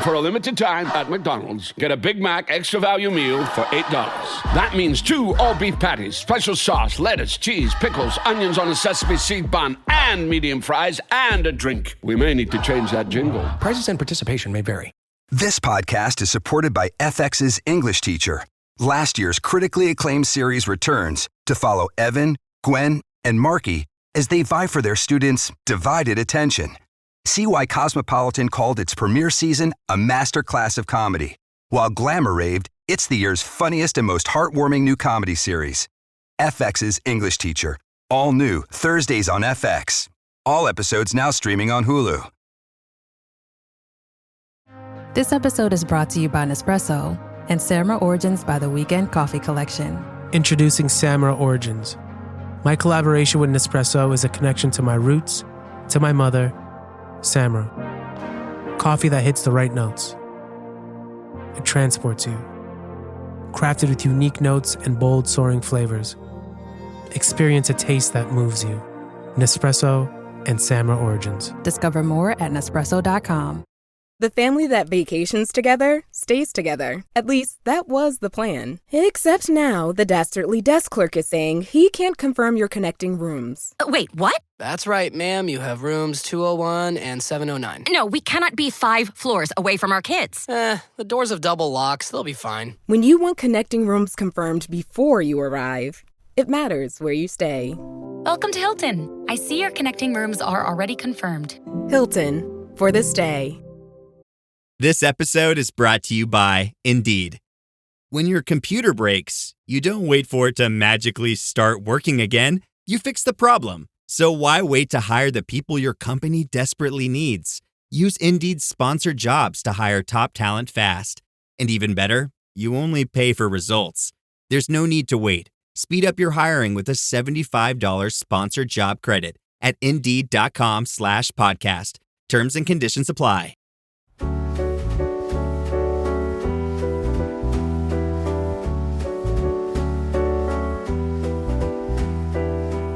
For a limited time at McDonald's, get a Big Mac Extra Value Meal for $8. That means 2 all-beef patties, special sauce, lettuce, cheese, pickles, onions on a sesame seed bun, and medium fries, and a drink. We may need to change that jingle. Prices and participation may vary. This podcast is supported by FX's English Teacher. Last year's critically acclaimed series returns to follow Evan, Gwen, and Marky as they vie for their students' divided attention. See why Cosmopolitan called its premiere season a masterclass of comedy, while Glamour raved it's the year's funniest and most heartwarming new comedy series. FX's English Teacher, all new Thursdays on FX. All episodes now streaming on Hulu. This episode is brought to you by Nespresso and Samra Origins by The Weekend Coffee Collection. Introducing Samra Origins. My collaboration with Nespresso is a connection to my roots, to my mother, Samra. Coffee that hits the right notes. It transports you. Crafted with unique notes and bold, soaring flavors. Experience a taste that moves you. Nespresso and Samra Origins. Discover more at Nespresso.com. The family that vacations together stays together. At least, that was the plan. Except now, the Dastardly desk clerk is saying he can't confirm your connecting rooms. Wait, what? That's right, ma'am. You have rooms 201 and 709. No, we cannot be 5 floors away from our kids. The doors have double locks. They'll be fine. When you want connecting rooms confirmed before you arrive, it matters where you stay. Welcome to Hilton. I see your connecting rooms are already confirmed. Hilton, for the stay. This episode is brought to you by Indeed. When your computer breaks, you don't wait for it to magically start working again. You fix the problem. So why wait to hire the people your company desperately needs? Use Indeed's sponsored jobs to hire top talent fast. And even better, you only pay for results. There's no need to wait. Speed up your hiring with a $75 sponsored job credit at Indeed.com/podcast. Terms and conditions apply.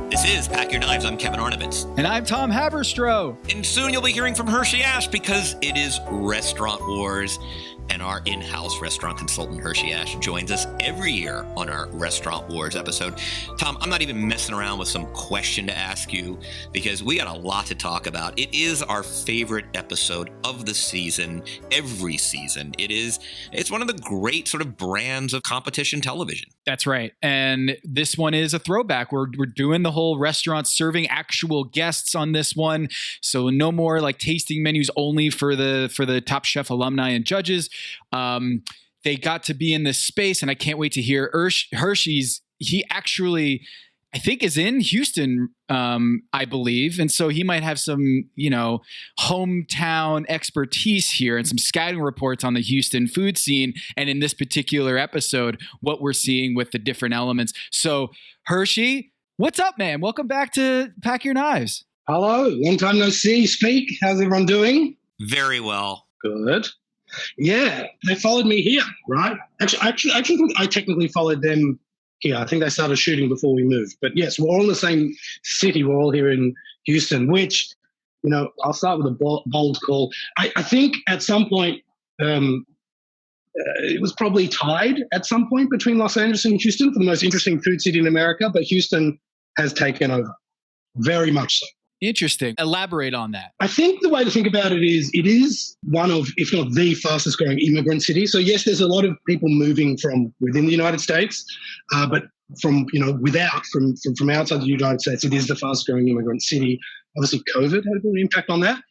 This is Pack Your Knives. I'm Kevin Arnovitz. And I'm Tom Haberstroh. And soon you'll be hearing from Hershy Ash because it is Restaurant Wars. And our in-house restaurant consultant, Hershy Ash, joins us every year on our Restaurant Wars episode. Tom, I'm not even messing around with some question to ask you because we got a lot to talk about. It is our favorite episode of the season, every season. It's one of the great sort of brands of competition television. That's right. And this one is a throwback. We're doing the whole restaurant serving actual guests on this one. So no more like tasting menus only for the Top Chef alumni and judges. They got to be in this space, and I can't wait to hear Hershy's. He actually, I think, is in Houston, I believe, and so he might have some, hometown expertise here and some scouting reports on the Houston food scene, and in this particular episode, what we're seeing with the different elements. So, Hershy, what's up, man? Welcome back to Pack Your Knives. Hello, long time no see, speak. How's everyone doing? Very well. Good. Yeah, they followed me here, right? Actually, I think I technically followed them here. I think they started shooting before we moved. But yes, we're all in the same city. We're all here in Houston, which, I'll start with a bold call. I think at some point, it was probably tied at some point between Los Angeles and Houston for the most interesting food city in America, but Houston has taken over, very much so. Interesting. Elaborate on that. I think the way to think about it is one of, if not the fastest growing immigrant city. So yes, there's a lot of people moving from within the United States, but from outside the United States, it is the fastest growing immigrant city. Obviously, COVID had a big impact on that.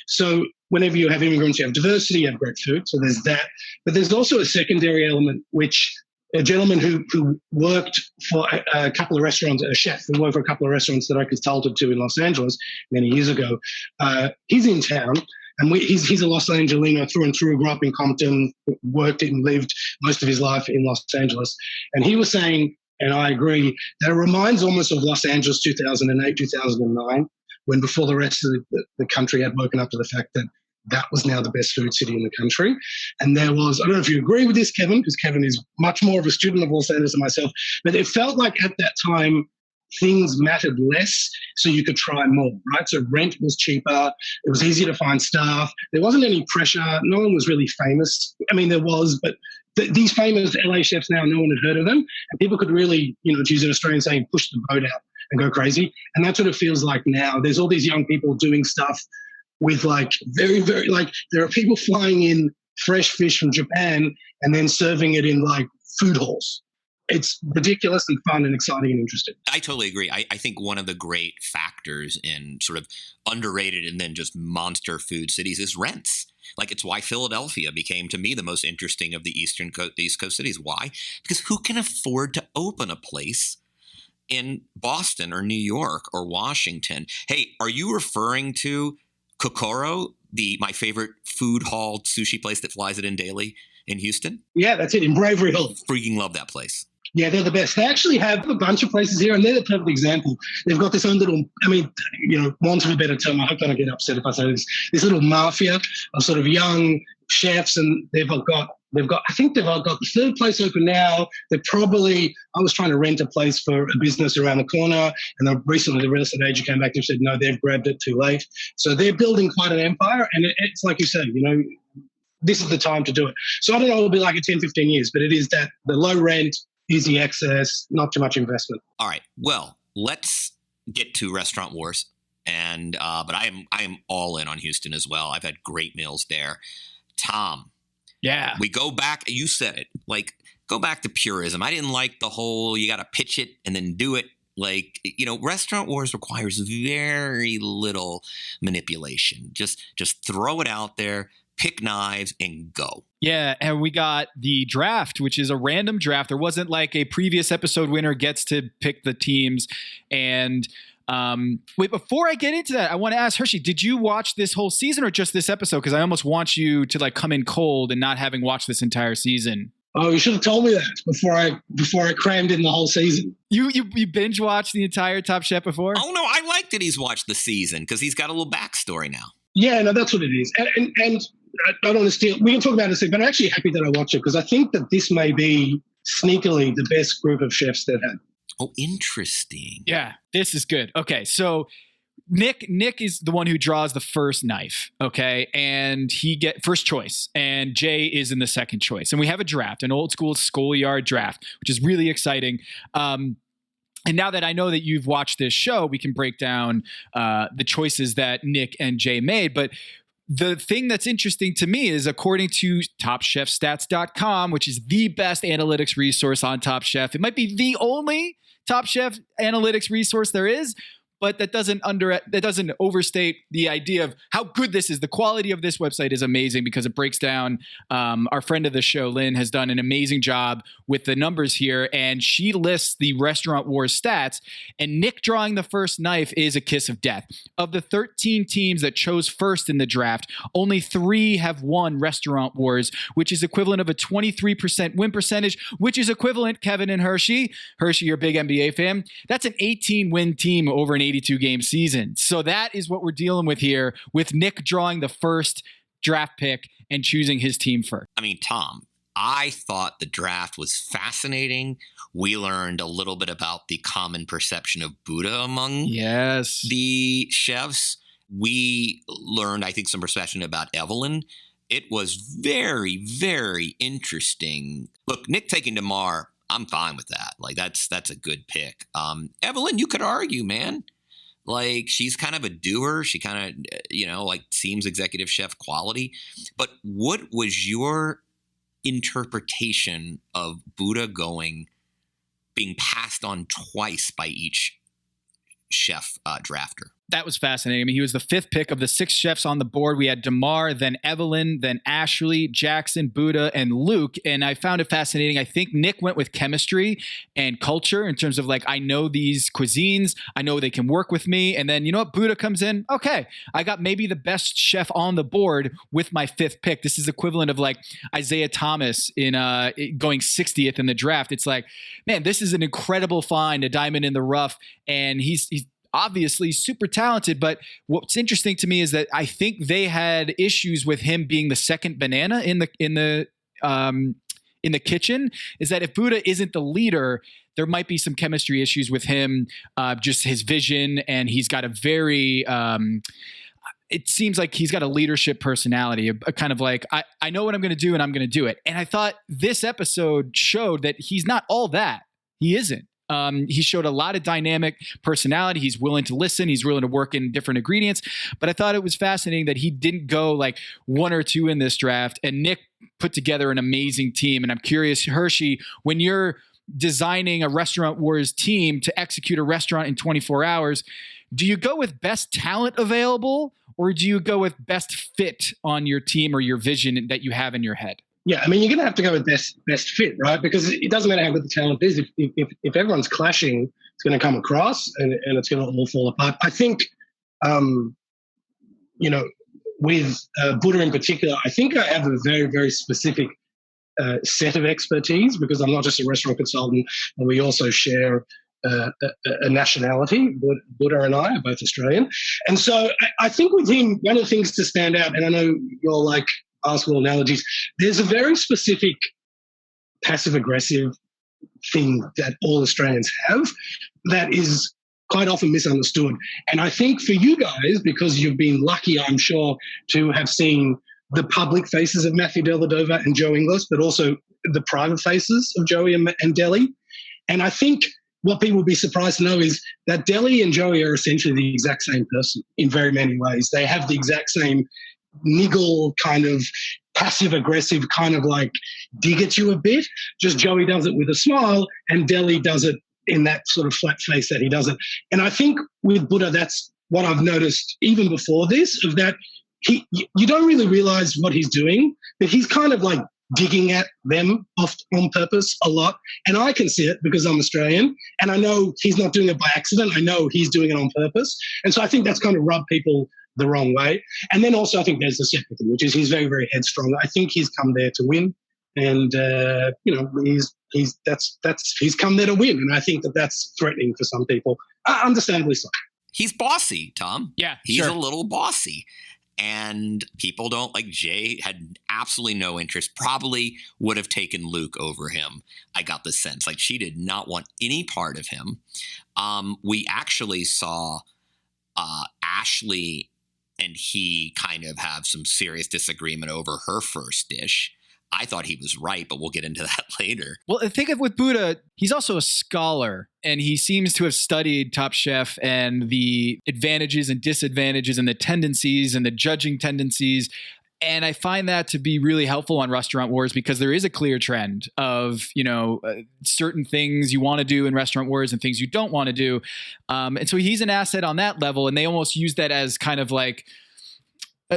So whenever you have immigrants, you have diversity, you have great food. So there's that. But there's also a secondary element, which a gentleman who worked for a couple of restaurants, a chef who worked for a couple of restaurants that I consulted to in Los Angeles many years ago. He's in town, and he's a Los Angelino through and through, grew up in Compton, worked and lived most of his life in Los Angeles. And he was saying, and I agree, that it reminds almost of Los Angeles 2008, 2009, when before the rest of the country had woken up to the fact that that was now the best food city in the country. And there was, I don't know if you agree with this, Kevin, because Kevin is much more of a student of Los Angeles than myself, but it felt like at that time things mattered less, so you could try more, right? So rent was cheaper. It was easier to find staff. There wasn't any pressure. No one was really famous. I mean, there was, but these famous LA chefs now, no one had heard of them. And people could really, to use an Australian saying, push the boat out and go crazy. And that's what it feels like now. There's all these young people doing stuff with like very, very, like there are people flying in fresh fish from Japan and then serving it in like food halls. It's ridiculous and fun and exciting and interesting. I totally agree. I think one of the great factors in sort of underrated and then just monster food cities is rents. Like, it's why Philadelphia became, to me, the most interesting of the East Coast cities. Why? Because who can afford to open a place in Boston or New York or Washington? Hey, are you referring to Kokoro, my favorite food hall sushi place that flies it in daily in Houston? Yeah, that's it, in Bravery Hill. Freaking love that place. Yeah, they're the best. They actually have a bunch of places here, and they're the perfect example. They've got this own little, want of a better term, I hope I don't get upset if I say this little mafia of sort of young chefs, and they've got, I think they've got the third place open now. I was trying to rent a place for a business around the corner, and recently the real estate agent came back and said, no, they've grabbed it too late. So they're building quite an empire, and it's like you said, this is the time to do it. So I don't know, it'll be like in 10, 15 years, but it is that the low rent, easy access, not too much investment. All right. Well, let's get to Restaurant Wars. And but I am all in on Houston as well. I've had great meals there. Tom. Yeah. We go back, you said it, like, go back to purism. I didn't like the whole you got to pitch it and then do it. Like, Restaurant Wars requires very little manipulation. Just throw it out there, pick knives, and go. Yeah, and we got the draft, which is a random draft. There wasn't like a previous episode winner gets to pick the teams. And wait, before I get into that, I want to ask Hershey, did you watch this whole season or just this episode? Because I almost want you to like come in cold and not having watched this entire season. Oh, you should have told me that before I crammed in the whole season. You binge watched the entire Top Chef before? Oh no, I like that he's watched the season because he's got a little backstory now. Yeah, no, that's what it is. And I don't want to steal. We can talk about it in a second, but I'm actually happy that I watch it because I think that this may be sneakily the best group of chefs they've had. Oh, interesting. Yeah, this is good. Okay, so Nick is the one who draws the first knife, okay? And he get first choice, and Jay is in the second choice. And we have a draft, an old school schoolyard draft, which is really exciting. And now that I know that you've watched this show, we can break down the choices that Nick and Jay made. But the thing that's interesting to me is, according to TopChefStats.com, which is the best analytics resource on Top Chef, it might be the only Top Chef analytics resource there is, but that doesn't overstate the idea of how good this is. The quality of this website is amazing because it breaks down. Our friend of the show, Lynn, has done an amazing job with the numbers here, and she lists the Restaurant Wars stats. And Nick drawing the first knife is a kiss of death. Of the 13 teams that chose first in the draft, only 3 have won Restaurant Wars, which is equivalent of a 23% win percentage, which is equivalent, Kevin and Hershey. Hershey, you're a big NBA fan. That's an 18-win team over an 82-game season. So that is what we're dealing with here, with Nick drawing the first draft pick and choosing his team first. I mean, Tom, I thought the draft was fascinating. We learned a little bit about the common perception of Buddha among the chefs. We learned, I think, some perception about Evelyn. It was very, very interesting. Look, Nick taking Damar, I'm fine with that. Like, that's a good pick. Evelyn, you could argue, man. Like, she's kind of a doer. She kind of, like, seems executive chef quality. But what was your interpretation of Buddha being passed on twice by each chef drafter? That was fascinating. I mean, he was the 5th pick of the 6 chefs on the board. We had Damar, then Evelyn, then Ashley, Jackson, Buddha, and Luke. And I found it fascinating. I think Nick went with chemistry and culture in terms of like, I know these cuisines. I know they can work with me. And then, you know what? Buddha comes in. Okay, I got maybe the best chef on the board with my 5th pick. This is equivalent of like Isaiah Thomas in going 60th in the draft. It's like, man, this is an incredible find, a diamond in the rough. And he's obviously super talented, but what's interesting to me is that I think they had issues with him being the second banana in the kitchen. Is that if Buddha isn't the leader, there might be some chemistry issues with him, just his vision, and he's got a very it seems like he's got a leadership personality, a kind of like, I know what I'm going to do and I'm going to do it. And I thought this episode showed that he's not all that. He isn't. He showed a lot of dynamic personality. He's willing to listen. He's willing to work in different ingredients. But I thought it was fascinating that he didn't go like 1 or 2 in this draft. And Nick put together an amazing team. And I'm curious, Hershey, when you're designing a Restaurant Wars team to execute a restaurant in 24 hours, do you go with best talent available, or do you go with best fit on your team or your vision that you have in your head? Yeah, I mean, you're going to have to go with best fit, right? Because it doesn't matter how good the talent is. If everyone's clashing, it's going to come across and it's going to all fall apart. I think, with Buddha in particular, I think I have a very, very specific set of expertise, because I'm not just a restaurant consultant, and we also share a nationality. Buddha and I are both Australian. And so I think with him, one of the things to stand out, and I know you're like basketball analogies, there's a very specific passive-aggressive thing that all Australians have that is quite often misunderstood. And I think for you guys, because you've been lucky, I'm sure, to have seen the public faces of Matthew Dellavedova and Joe Inglis, but also the private faces of Joey and Deli. And I think what people will be surprised to know is that Deli and Joey are essentially the exact same person in very many ways. They have the exact same niggle, kind of passive-aggressive, kind of like dig at you a bit. Just Joey does it with a smile, and Deli does it in that sort of flat face that he does it. And I think with Buddha, that's what I've noticed even before this, of that you don't really realize what he's doing, but he's kind of like digging at them on purpose a lot. And I can see it because I'm Australian, and I know he's not doing it by accident. I know he's doing it on purpose. And so I think that's kind of rubbed people the wrong way. And then also I think there's the second thing, which is he's very, very headstrong. I think he's come there to win, and he's come there to win. And I think that's threatening for some people, understandably so. He's bossy, Tom. Yeah, he's a little bossy. And people don't like Jay had absolutely no interest, probably would have taken Luke over him. I got the sense like she did not want any part of him. We actually saw Ashley and he kind of have some serious disagreement over her first dish. I thought he was right, but we'll get into that later. Well, think of with Buddha, he's also a scholar, and he seems to have studied Top Chef and the advantages and disadvantages and the tendencies and the judging tendencies. And I find that to be really helpful on Restaurant Wars, because there is a clear trend of, certain things you want to do in Restaurant Wars and things you don't want to do. And so he's an asset on that level, and they almost use that as kind of like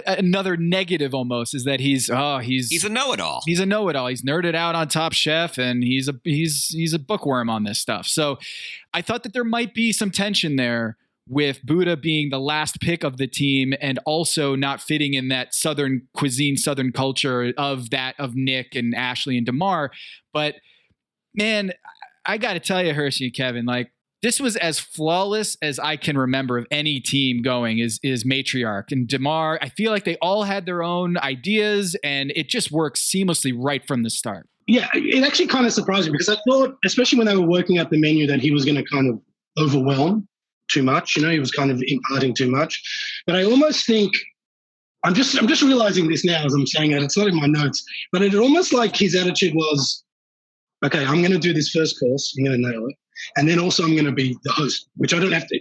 another negative almost, is that he's a know-it-all. He's a know-it-all. He's nerded out on Top Chef, and he's a bookworm on this stuff. So I thought that there might be some tension there with Buddha being the last pick of the team and also not fitting in that Southern cuisine, Southern culture of Nick and Ashley and DeMar. But man, I got to tell you, Hershey and Kevin, like, this was as flawless as I can remember of any team going is Matriarch and DeMar. I feel like they all had their own ideas, and it just worked seamlessly right from the start. Yeah, it actually kind of surprised me, because I thought, especially when they were working up the menu, that he was going to kind of overwhelm too much. He was kind of imparting too much. But I almost think, I'm just realizing this now as I'm saying it. It's not in my notes, but it almost like his attitude was, okay, I'm going to do this first course. I'm going to nail it. And then also I'm going to be the host, which I don't have to,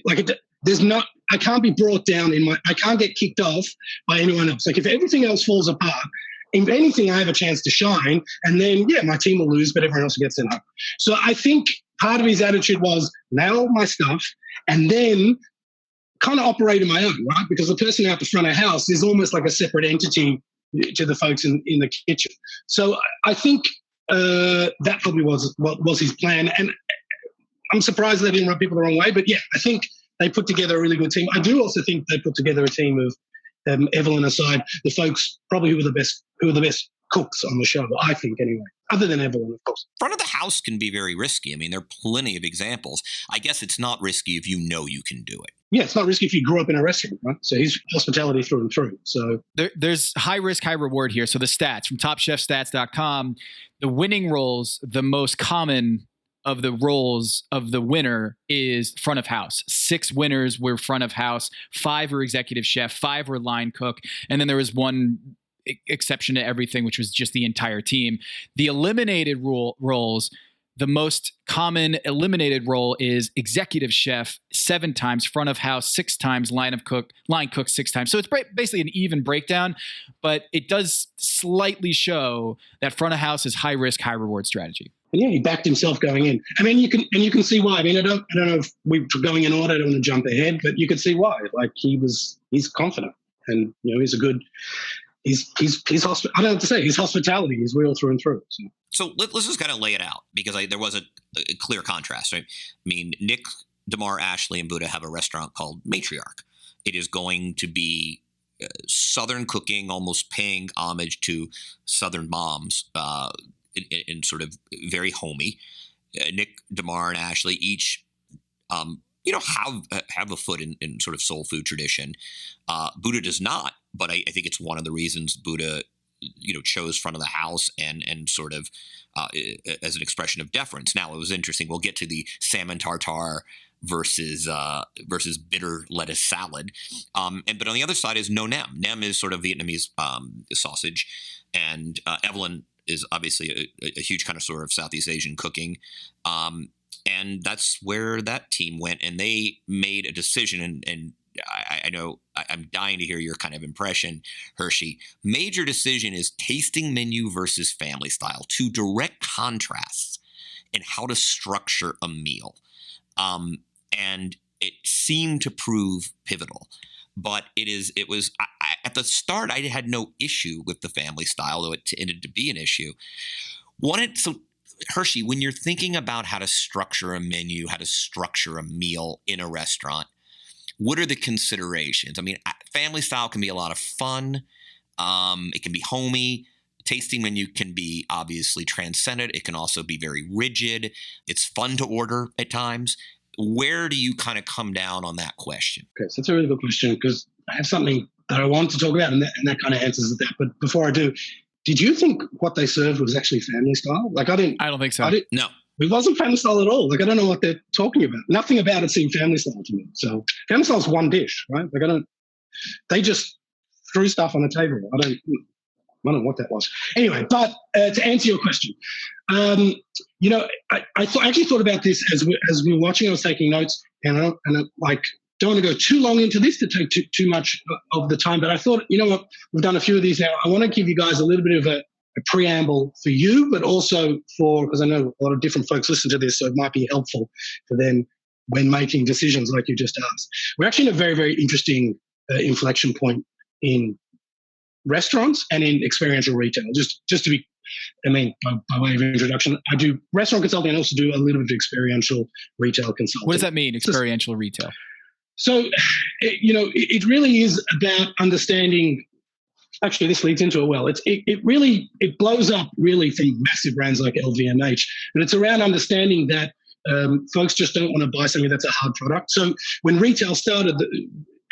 I can't be brought down I can't get kicked off by anyone else. Like, if everything else falls apart, if anything, I have a chance to shine, and then, my team will lose, but everyone else gets it up. So I think part of his attitude was nail my stuff and then kind of operate on my own, right? Because the person out the front of house is almost like a separate entity to the folks in the kitchen. So I think that probably was his plan. And I'm surprised they didn't rub people the wrong way, but I think they put together a really good team. I do also think they put together a team of, Evelyn aside, the folks probably who are the best cooks on the show, I think, anyway, other than Evelyn, of course. Front of the house can be very risky. I mean, there are plenty of examples. I guess it's not risky if you know you can do it. Yeah, it's not risky if you grew up in a restaurant, right? So he's hospitality through and through. So there's high risk, high reward here. So the stats from TopChefStats.com, the winning roles, the most common of the roles of the winner is front of house. 6 winners were front of house, 5 were executive chef, 5 were line cook, and then there was one exception to everything, which was just the entire team. The eliminated roles, the most common eliminated role is executive chef 7 times, front of house 6 times, line cook 6 times. So it's basically an even breakdown, but it does slightly show that front of house is high risk, high reward strategy. And yeah, he backed himself going in. I mean, you can see why. I mean, I don't know if we're going in order. I don't want to jump ahead, but you could see why. Like he's confident, and he's a good. He's I don't know what to say. His hospitality is real through and through. So let's just kind of lay it out, because there was a clear contrast, right? I mean, Nick, Damar, Ashley, and Buddha have a restaurant called Matriarch. It is going to be Southern cooking, almost paying homage to Southern moms, in sort of very homey. Nick, Damar, and Ashley each, have a foot in sort of soul food tradition. Buddha does not, but I think it's one of the reasons Buddha, chose front of the house and sort of as an expression of deference. Now, it was interesting. We'll get to the salmon tartare versus bitter lettuce salad. But on the other side is No Nem. Nem is sort of Vietnamese sausage, and Evelyn is obviously a huge kind of sort of Southeast Asian cooking. And that's where that team went, and they made a decision. And I know I'm dying to hear your kind of impression, Hershy. Major decision is tasting menu versus family style, 2 direct contrasts in how to structure a meal. And it seemed to prove pivotal. But it was at the start, I had no issue with the family style, though it ended to be an issue. Hershy, when you're thinking about how to structure a menu, how to structure a meal in a restaurant, what are the considerations? I mean, family style can be a lot of fun. It can be homey. Tasting menu can be obviously transcendent. It can also be very rigid. It's fun to order at times. Where do you kind of come down on that question? Okay, so that's a really good question, because I have something that I want to talk about, and that kind of answers that. But before I do, did you think what they served was actually family style? Like, I don't think so. No. It wasn't family style at all. Like, I don't know what they're talking about. Nothing about it seemed family style to me. So family style is one dish, right? Like, they just threw stuff on the table. I don't know what that was. Anyway, but to answer your question, I actually thought about this as we were watching. I was taking notes, and I don't want to go too long into this to take too much of the time. But I thought, you know what, we've done a few of these now. I want to give you guys a little bit of a preamble for you, but also because I know a lot of different folks listen to this, so it might be helpful for them when making decisions like you just asked. We're actually in a very, very interesting inflection point in restaurants and in experiential retail. Just to be, by way of introduction, I do restaurant consulting and also do a little bit of experiential retail consulting. What does that mean, experiential retail? So, it really is about understanding. Actually, this leads into it well. It blows up really from massive brands like LVMH, but it's around understanding that folks just don't want to buy something that's a hard product. So when retail started,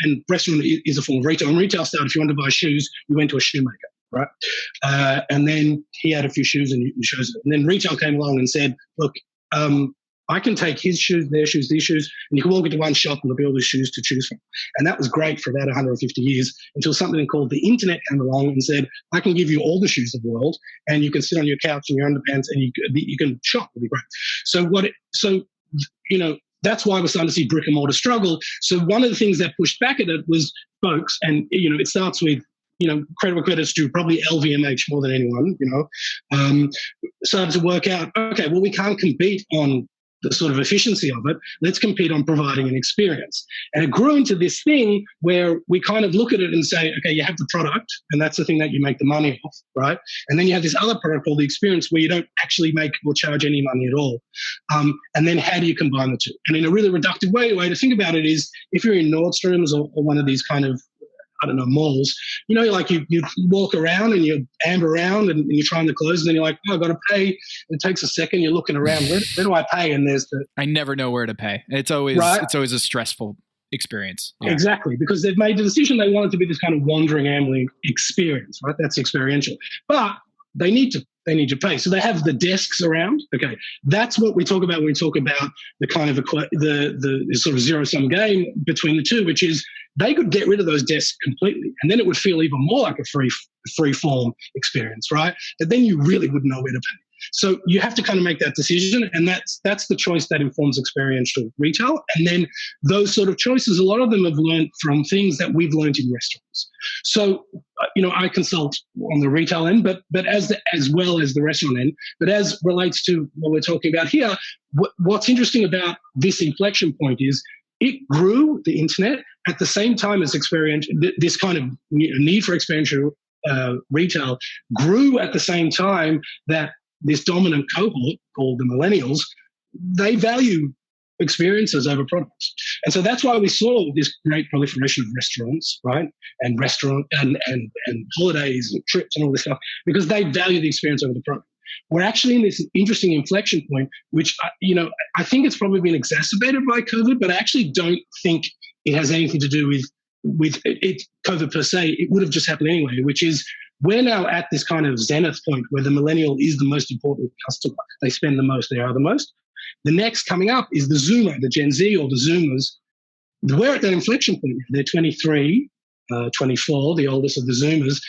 and restaurant is a form of retail. When retail started, if you wanted to buy shoes, you went to a shoemaker, right? And then he had a few shoes and he shows it. And then retail came along and said, look, I can take his shoes, their shoes, these shoes, and you can walk into one shop and there'll be all these shoes to choose from. And that was great for about 150 years until something called the internet came along and said, I can give you all the shoes in the world, and you can sit on your couch in your underpants and you can shop. It'll be great. So that's why we're starting to see brick and mortar struggle. So one of the things that pushed back at it was folks, and it starts with credible credits to probably LVMH more than anyone. Started to work out, okay, well, we can't compete on the sort of efficiency of it. Let's compete on providing an experience. And it grew into this thing where we kind of look at it and say, okay, you have the product, and that's the thing that you make the money off, right? And then you have this other product called the experience where you don't actually make or charge any money at all. And then how do you combine the two? And in a really reductive way to think about it is, if you're in Nordstrom's or one of these kind of, malls, you walk around and you amber around and you're trying the clothes, and then you're like, oh, I've got to pay. It takes a second. You're looking around. Where do I pay? And I never know where to pay. It's always a stressful experience. Yeah. Exactly, because they've made the decision they want it to be this kind of wandering, ambling experience, right? That's experiential. But they need to they need to pay. So they have the desks around. Okay, that's what we talk about when we talk about the kind of the sort of zero-sum game between the two, which is they could get rid of those desks completely, and then it would feel even more like a free form experience, right? But then you really wouldn't know where to pay. So you have to kind of make that decision, and that's the choice that informs experiential retail. And then those sort of choices, a lot of them have learned from things that we've learned in restaurants. So, I consult on the retail end, but as well as the restaurant end. But as relates to what we're talking about here, what's interesting about this inflection point is it grew, the internet, at the same time as this kind of need for experiential retail grew at the same time that this dominant cohort called the millennials, they value experiences over products. And so that's why we saw this great proliferation of restaurants, right? And restaurant and holidays and trips and all this stuff, because they value the experience over the product. We're actually in this interesting inflection point, which, I think it's probably been exacerbated by COVID, but I actually don't think it has anything to do with it, COVID per se. It would have just happened anyway, which is we're now at this kind of zenith point where the millennial is the most important customer. They spend the most, they are the most. The next coming up is the Zoomer, the Gen Z or the Zoomers. We're at that inflection point. They're 23, 24, the oldest of the Zoomers.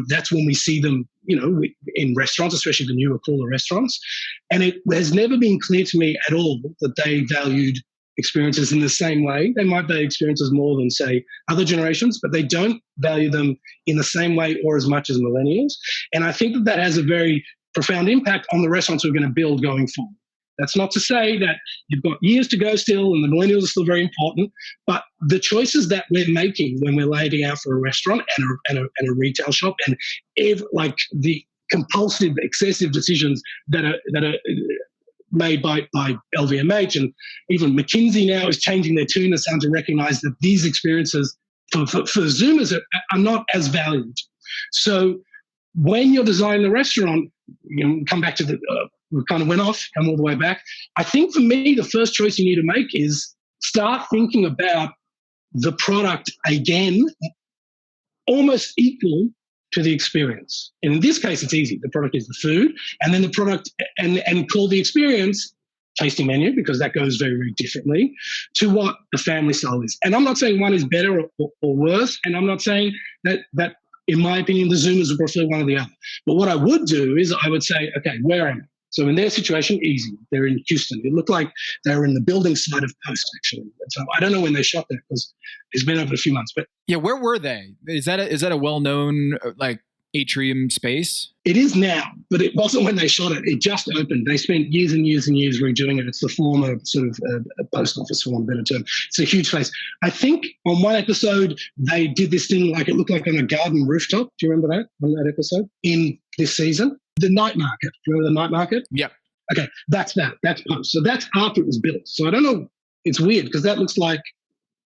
That's when we see them, in restaurants, especially the newer, cooler restaurants. And it has never been clear to me at all that they valued experiences in the same way. They might value experiences more than, say, other generations, but they don't value them in the same way or as much as millennials. And I think that has a very profound impact on the restaurants we're going to build going forward. That's not to say that you've got years to go still and the millennials are still very important, but the choices that we're making when we're laying out for a restaurant and a retail shop, and the compulsive, excessive decisions that are made by LVMH, and even McKinsey now is changing their tune and starting to recognize that these experiences for Zoomers are not as valued. So when you're designing the restaurant, come back to we kind of went off, come all the way back. I think for me, the first choice you need to make is start thinking about the product again, almost equal to the experience. And in this case, it's easy. The product is the food, and then the product, and call the experience tasting menu, because that goes very, very differently to what the family style is. And I'm not saying one is better or worse, and I'm not saying that in my opinion, the Zoomers would prefer one or the other. But what I would do is I would say, okay, where am I? So in their situation, easy. They're in Houston. It looked like they were in the building side of Post, actually. So I don't know when they shot that because it's been over a few months. But yeah, where were they? Is that a well-known atrium space? It is now, but it wasn't when they shot it. It just opened. They spent years and years and years redoing it. It's the former sort of post office, for want of a better term. It's a huge place. I think on one episode, they did this thing like it looked like on a garden rooftop. Do you remember that on that episode? In this season? The night market. Do you remember the night market? Yeah. Okay, that's that. That's post. So that's after it was built. So I don't know. It's weird because that looks like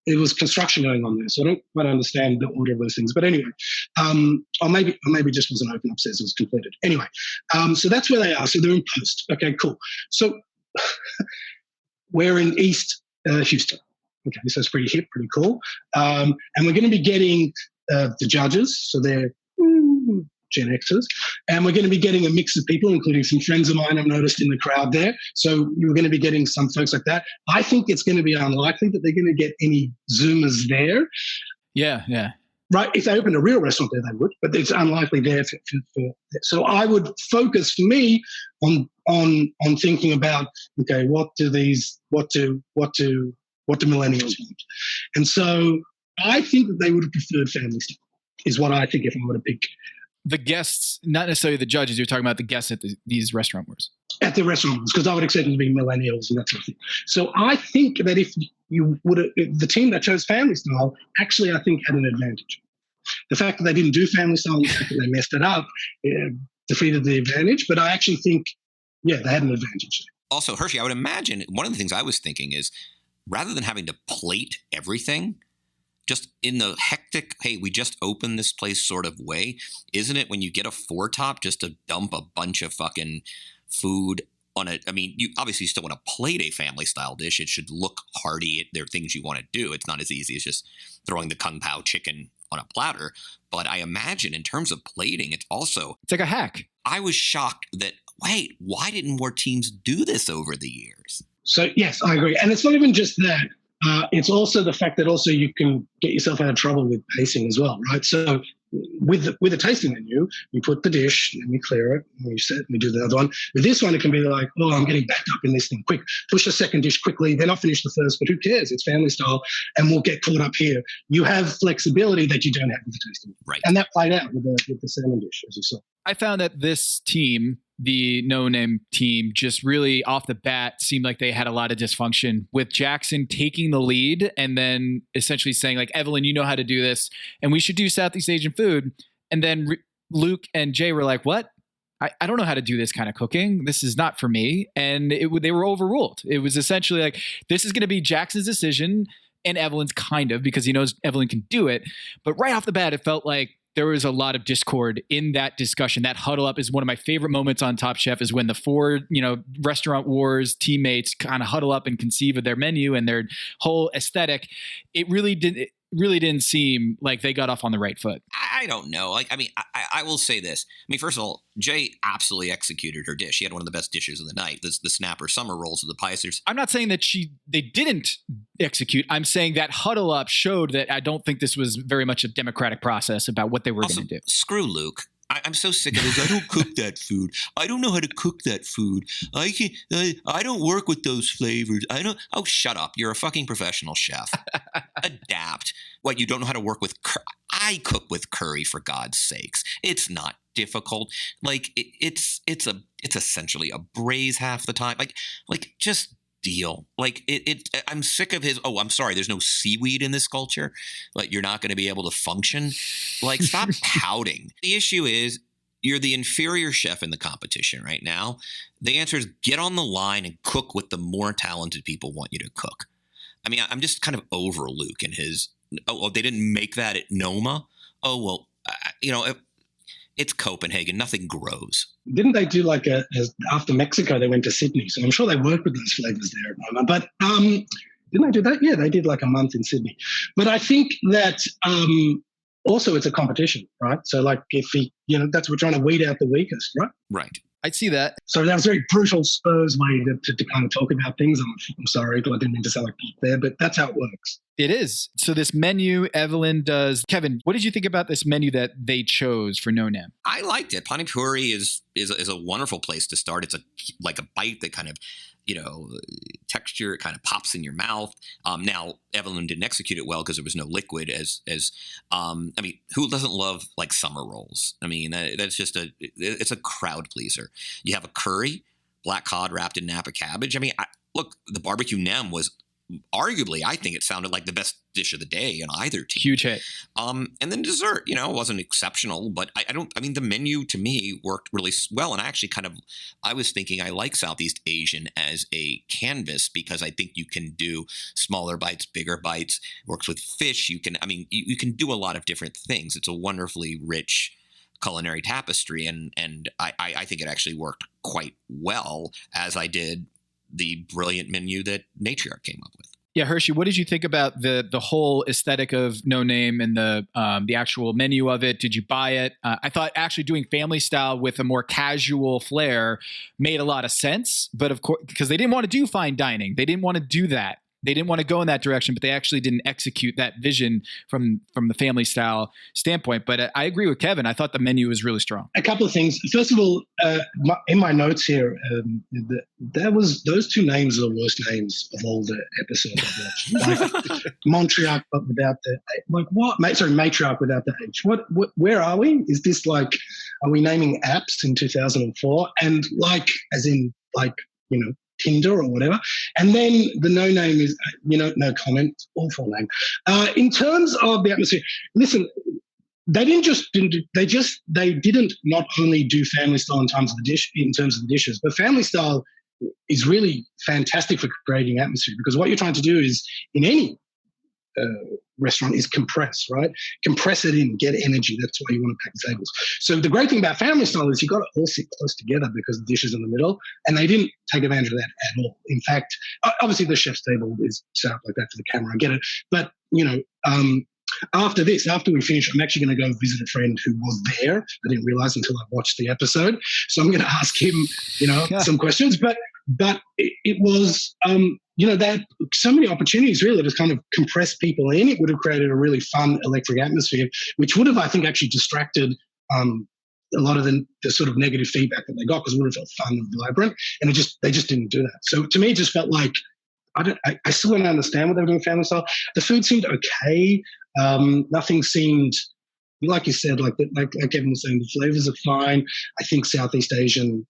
it was construction going on there. So I don't quite understand the order of those things. But anyway, or maybe just wasn't open upstairs. It was completed. Anyway, so that's where they are. So they're in post. Okay, cool. So we're in East Houston. Okay, so it's pretty hip, pretty cool. And we're going to be getting the judges. So they're Gen Xers, and we're going to be getting a mix of people, including some friends of mine I've noticed in the crowd there. So you're going to be getting some folks like that. I think it's going to be unlikely that they're going to get any Zoomers there. Yeah. Right. If they opened a real restaurant there, they would, but it's unlikely there. So I would focus for me on thinking about, okay, what do millennials want? And so I think that they would have preferred family style, is what I think if I were to pick. The guests, not necessarily the judges, you're talking about the guests at these restaurant wars. At the restaurants, because I would expect them to be millennials and that sort of thing. So I think that if the team that chose family style, actually I think had an advantage. The fact that they didn't do family style, the fact that they messed it up, defeated the advantage. But I actually think, they had an advantage. Also, Hershey, I would imagine one of the things I was thinking is rather than having to plate everything, just in the hectic, hey, we just opened this place sort of way, isn't it when you get a four top just to dump a bunch of fucking food on it? I mean, you obviously still want to plate a family style dish. It should look hearty. There are things you want to do. It's not as easy as just throwing the kung pao chicken on a platter. But I imagine in terms of plating, it's like a hack. I was shocked that, wait, why didn't more teams do this over the years? So, yes, I agree. And it's not even just that. It's also the fact that also you can get yourself out of trouble with pacing as well, right? So with a tasting menu, you put the dish, and we clear it, and we set, and we do the other one. With this one, it can be like, oh, I'm getting backed up in this thing. Quick, push the second dish quickly, then I'll finish the first, but who cares? It's family style, and we'll get caught up here. You have flexibility that you don't have with the tasting menu. Right. And that played out with the salmon dish, as you saw. I found that this team, the No Nem team, just really off the bat seemed like they had a lot of dysfunction, with Jackson taking the lead and then essentially saying like, Evelyn, you know how to do this and we should do Southeast Asian food. And then Luke and Jay were like, what? I don't know how to do this kind of cooking. This is not for me. And they were overruled. It was essentially like, this is going to be Jackson's decision and Evelyn's, kind of, because he knows Evelyn can do it. But right off the bat, it felt like there was a lot of discord in that discussion. That huddle up is one of my favorite moments on Top Chef, is when the four, Restaurant Wars teammates kind of huddle up and conceive of their menu and their whole aesthetic. It really didn't seem like they got off on the right foot. I don't know. I will say this. First of all, Jay absolutely executed her dish. She had one of the best dishes of the night, the snapper summer rolls with the piecers. I'm not saying that they didn't execute. I'm saying that huddle up showed that I don't think this was very much a democratic process about what they were going to do. Screw Luke. I'm so sick of this. I don't cook that food. I don't know how to cook that food. I don't work with those flavors. Oh, shut up. You're a fucking professional chef. Adapt. What, you don't know how to work with curry? I cook with curry, for God's sakes. It's not difficult. It's essentially a braise half the time. Just deal. I'm sick of his, I'm sorry, there's no seaweed in this culture. You're not going to be able to function. Stop pouting. The issue is, you're the inferior chef in the competition right now. The answer is get on the line and cook what the more talented people want you to cook. I'm just kind of over Luke and his, they didn't make that at Noma. It's Copenhagen. Nothing grows. Didn't they do after Mexico, they went to Sydney. So I'm sure they worked with those flavors there at Noma. But didn't they do that? Yeah, they did a month in Sydney. But I think that also it's a competition, right? So if that's, we're trying to weed out the weakest, right? Right. I'd see that. So that was very brutal Spurs way to kind of talk about things. I'm sorry, I didn't mean to sound like Pete there, but that's how it works. It is. So this menu Evelyn does. Kevin, what did you think about this menu that they chose for No Nem? I liked it. Pani Puri is a wonderful place to start. It's a bite that kind of, texture, it kind of pops in your mouth. Now, Evelyn didn't execute it well because there was no liquid who doesn't love summer rolls? That's just it's a crowd pleaser. You have a curry, black cod wrapped in Napa cabbage. Look, the barbecue nem was arguably, I think it sounded like the best dish of the day in either team. Huge hit. And then dessert, wasn't exceptional, but the menu to me worked really well. And I actually I was thinking I like Southeast Asian as a canvas because I think you can do smaller bites, bigger bites, works with fish. You can do a lot of different things. It's a wonderfully rich culinary tapestry. And I think it actually worked quite well, as I did the brilliant menu that Matriarch came up with. Yeah, Hershey, what did you think about the whole aesthetic of No Nem and the actual menu of it? Did you buy it? I thought actually doing family style with a more casual flair made a lot of sense, but of course, because they didn't want to do fine dining, they didn't want to do that. They didn't want to go in that direction, but they actually didn't execute that vision from the family style standpoint. But I agree with Kevin. I thought the menu was really strong. A couple of things. First of all, in my notes here, those two names are the worst names of all the episodes I've watched. Matriarch, but without the what? Matriarch without the H. What? Where are we? Is this are we naming apps in 2004? And as in Tinder or whatever. And then the No Name is, no comment, awful name. In terms of the atmosphere, listen, they didn't not only do family style in terms of the dishes, but family style is really fantastic for creating atmosphere, because what you're trying to do is, in any restaurant, is compress, right? Compress it in, get energy. That's why you want to pack tables. So the great thing about family style is you've got to all sit close together because the dish is in the middle, and they didn't take advantage of that at all. In fact, obviously the chef's table is set up like that for the camera. I get it. But, after we finish, I'm actually going to go visit a friend who was there. I didn't realize until I watched the episode. So I'm going to ask him, some questions. But it was, they had so many opportunities really to kind of compress people in. It would have created a really fun electric atmosphere, which would have, I think, actually distracted a lot of the sort of negative feedback that they got, because it would have felt fun and vibrant. And they just didn't do that. So to me, it just felt like, I still don't understand what they were doing family style. The food seemed okay. Nothing seemed, like you said, like Kevin was saying, the flavors are fine. I think Southeast Asian.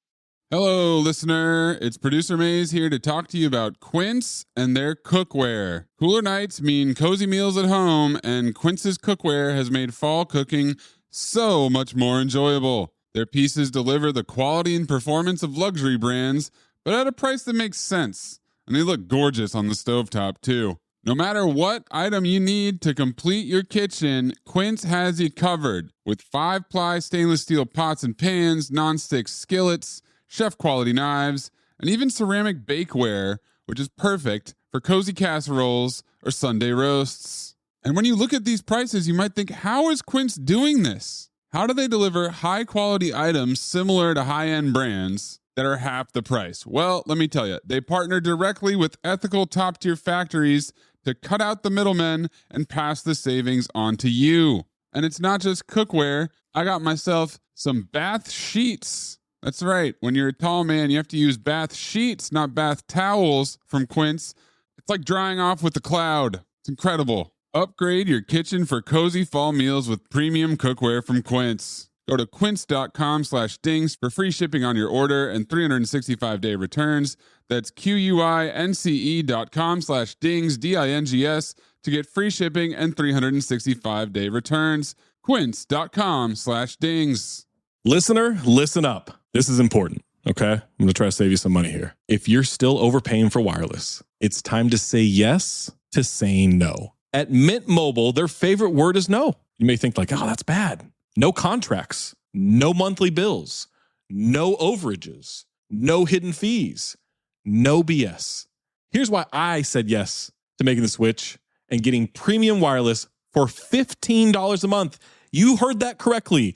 Hello, listener. It's Producer Maze here to talk to you about Quince and their cookware. Cooler nights mean cozy meals at home, and Quince's cookware has made fall cooking so much more enjoyable. Their pieces deliver the quality and performance of luxury brands, but at a price that makes sense. And they look gorgeous on the stovetop, too. No matter what item you need to complete your kitchen, Quince has you covered. With 5-ply stainless steel pots and pans, nonstick skillets, chef-quality knives, and even ceramic bakeware, which is perfect for cozy casseroles or Sunday roasts. And when you look at these prices, you might think, how is Quince doing this? How do they deliver high-quality items similar to high-end brands that are half the price? Well, let me tell you, they partner directly with ethical top-tier factories to cut out the middlemen and pass the savings on to you. And it's not just cookware. I got myself some bath sheets. That's right. When you're a tall man, you have to use bath sheets, not bath towels from Quince. It's like drying off with a cloud. It's incredible. Upgrade your kitchen for cozy fall meals with premium cookware from Quince. Go to quince.com/dings for free shipping on your order and 365-day returns. That's QUINCE.com/dings, DINGS, to get free shipping and 365-day returns. Quince.com/dings. Listener, listen up. This is important, okay? I'm going to try to save you some money here. If you're still overpaying for wireless, it's time to say yes to saying no. At Mint Mobile, their favorite word is no. You may think like, oh, that's bad. No contracts, no monthly bills, no overages, no hidden fees, no BS. Here's why I said yes to making the switch and getting premium wireless for $15 a month. You heard that correctly.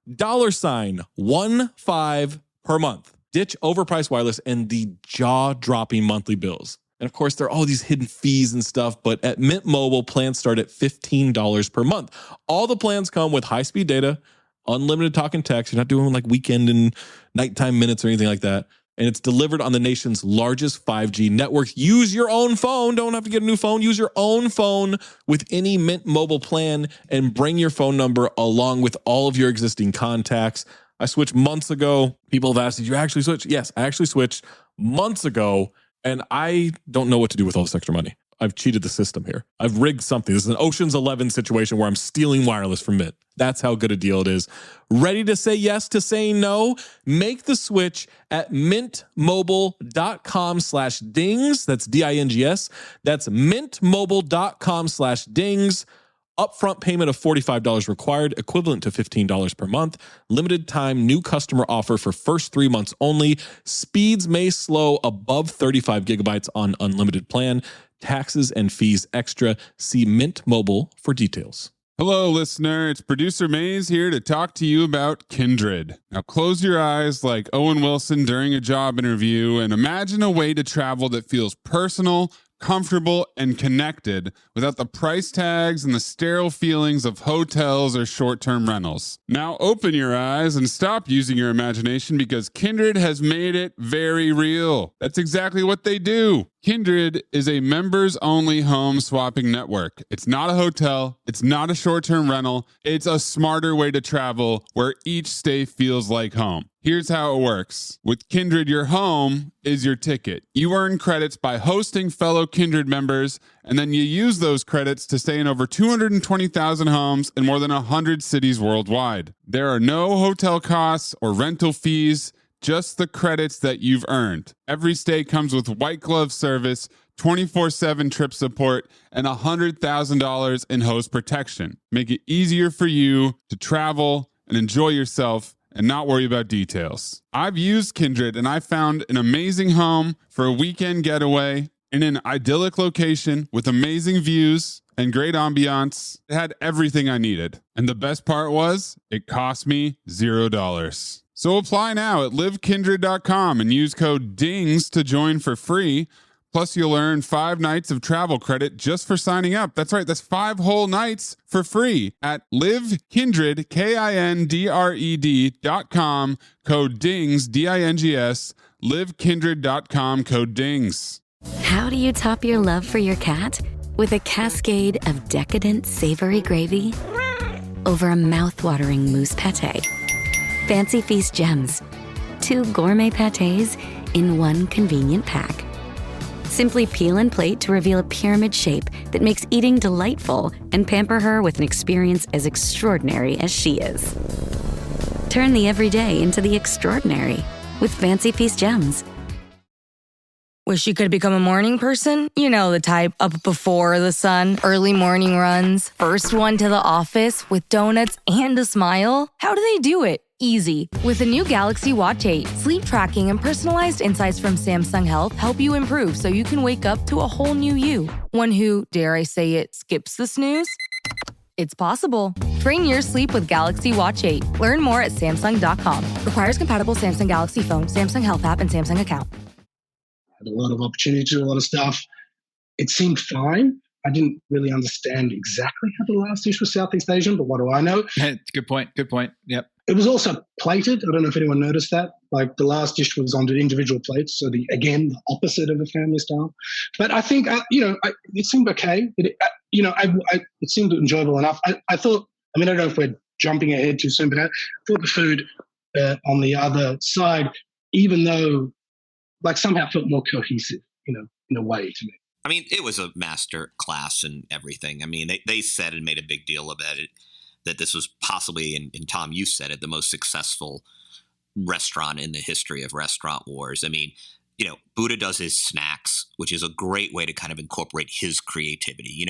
$15 per month. Ditch overpriced wireless and the jaw-dropping monthly bills. And of course, there are all these hidden fees and stuff, but at Mint Mobile, plans start at $15 per month. All the plans come with high-speed data, unlimited talk and text. You're not doing like weekend and nighttime minutes or anything like that. And it's delivered on the nation's largest 5G network. Use your own phone. Don't have to get a new phone. Use your own phone with any Mint Mobile plan and bring your phone number along with all of your existing contacts. I switched months ago. People have asked, did you actually switch? Yes, I actually switched months ago, and I don't know what to do with all this extra money. I've cheated the system here. I've rigged something. This is an Ocean's 11 situation where I'm stealing wireless from Mint. That's how good a deal it is. Ready to say yes to saying no? Make the switch at mintmobile.com/dings. That's DINGS. That's mintmobile.com/dings. Upfront payment of $45 required, equivalent to $15 per month. Limited time new customer offer for first 3 months only. Speeds may slow above 35 gigabytes on unlimited plan. Taxes and fees extra. See Mint Mobile for details. Hello, listener. It's Producer Maze here to talk to you about Kindred. Now, close your eyes like Owen Wilson during a job interview and imagine a way to travel that feels personal, comfortable, and connected without the price tags and the sterile feelings of hotels or short-term rentals. Now open your eyes and stop using your imagination because Kindred has made it very real. That's exactly what they do. Kindred is a members-only home swapping network. It's not a hotel. It's not a short-term rental. It's a smarter way to travel where each stay feels like home. Here's how it works. With Kindred, your home is your ticket. You earn credits by hosting fellow Kindred members, and then you use those credits to stay in over 220,000 homes in more than 100 cities worldwide. There are no hotel costs or rental fees, just the credits that you've earned. Every stay comes with white glove service, 24/7 trip support, and $100,000 in host protection. Make it easier for you to travel and enjoy yourself and not worry about details. I've used Kindred and I found an amazing home for a weekend getaway in an idyllic location with amazing views and great ambiance. It had everything I needed. And the best part was, it cost me $0. So apply now at livekindred.com and use code DINGS to join for free. Plus, you'll earn 5 nights of travel credit just for signing up. That's right, that's 5 whole nights for free at livekindred, KINDRED.com, code DINGS, DINGS, livekindred.com, code DINGS. How do you top your love for your cat? With a cascade of decadent, savory gravy over a mouth-watering mousse pate. Fancy Feast gems. 2 gourmet pâtés in 1 convenient pack. Simply peel and plate to reveal a pyramid shape that makes eating delightful and pamper her with an experience as extraordinary as she is. Turn the everyday into the extraordinary with Fancy Feast gems. Wish you could become a morning person? You know the type, up before the sun, early morning runs, first one to the office with donuts and a smile. How do they do it? Easy. With the new Galaxy Watch 8, sleep tracking and personalized insights from Samsung Health help you improve so you can wake up to a whole new you. One who, dare I say it, skips the snooze? It's possible. Train your sleep with Galaxy Watch 8. Learn more at Samsung.com. Requires compatible Samsung Galaxy phone, Samsung Health app, and Samsung account. Had a lot of opportunity to do a lot of stuff. It seemed fine. I didn't really understand exactly how the last dish was Southeast Asian, but what do I know? Good point. Good point. Yep. It was also plated. I don't know if anyone noticed that. Like the last dish was on the individual plates, so the opposite of a family style. But I think it seemed okay. It seemed enjoyable enough. I thought. I don't know if we're jumping ahead too soon, but I thought the food on the other side, even though somehow felt more cohesive, in a way to me. It was a master class and everything. They said and made a big deal about it, that this was possibly, and Tom, you said it, the most successful restaurant in the history of Restaurant Wars. Buddha does his snacks, which is a great way to kind of incorporate his creativity.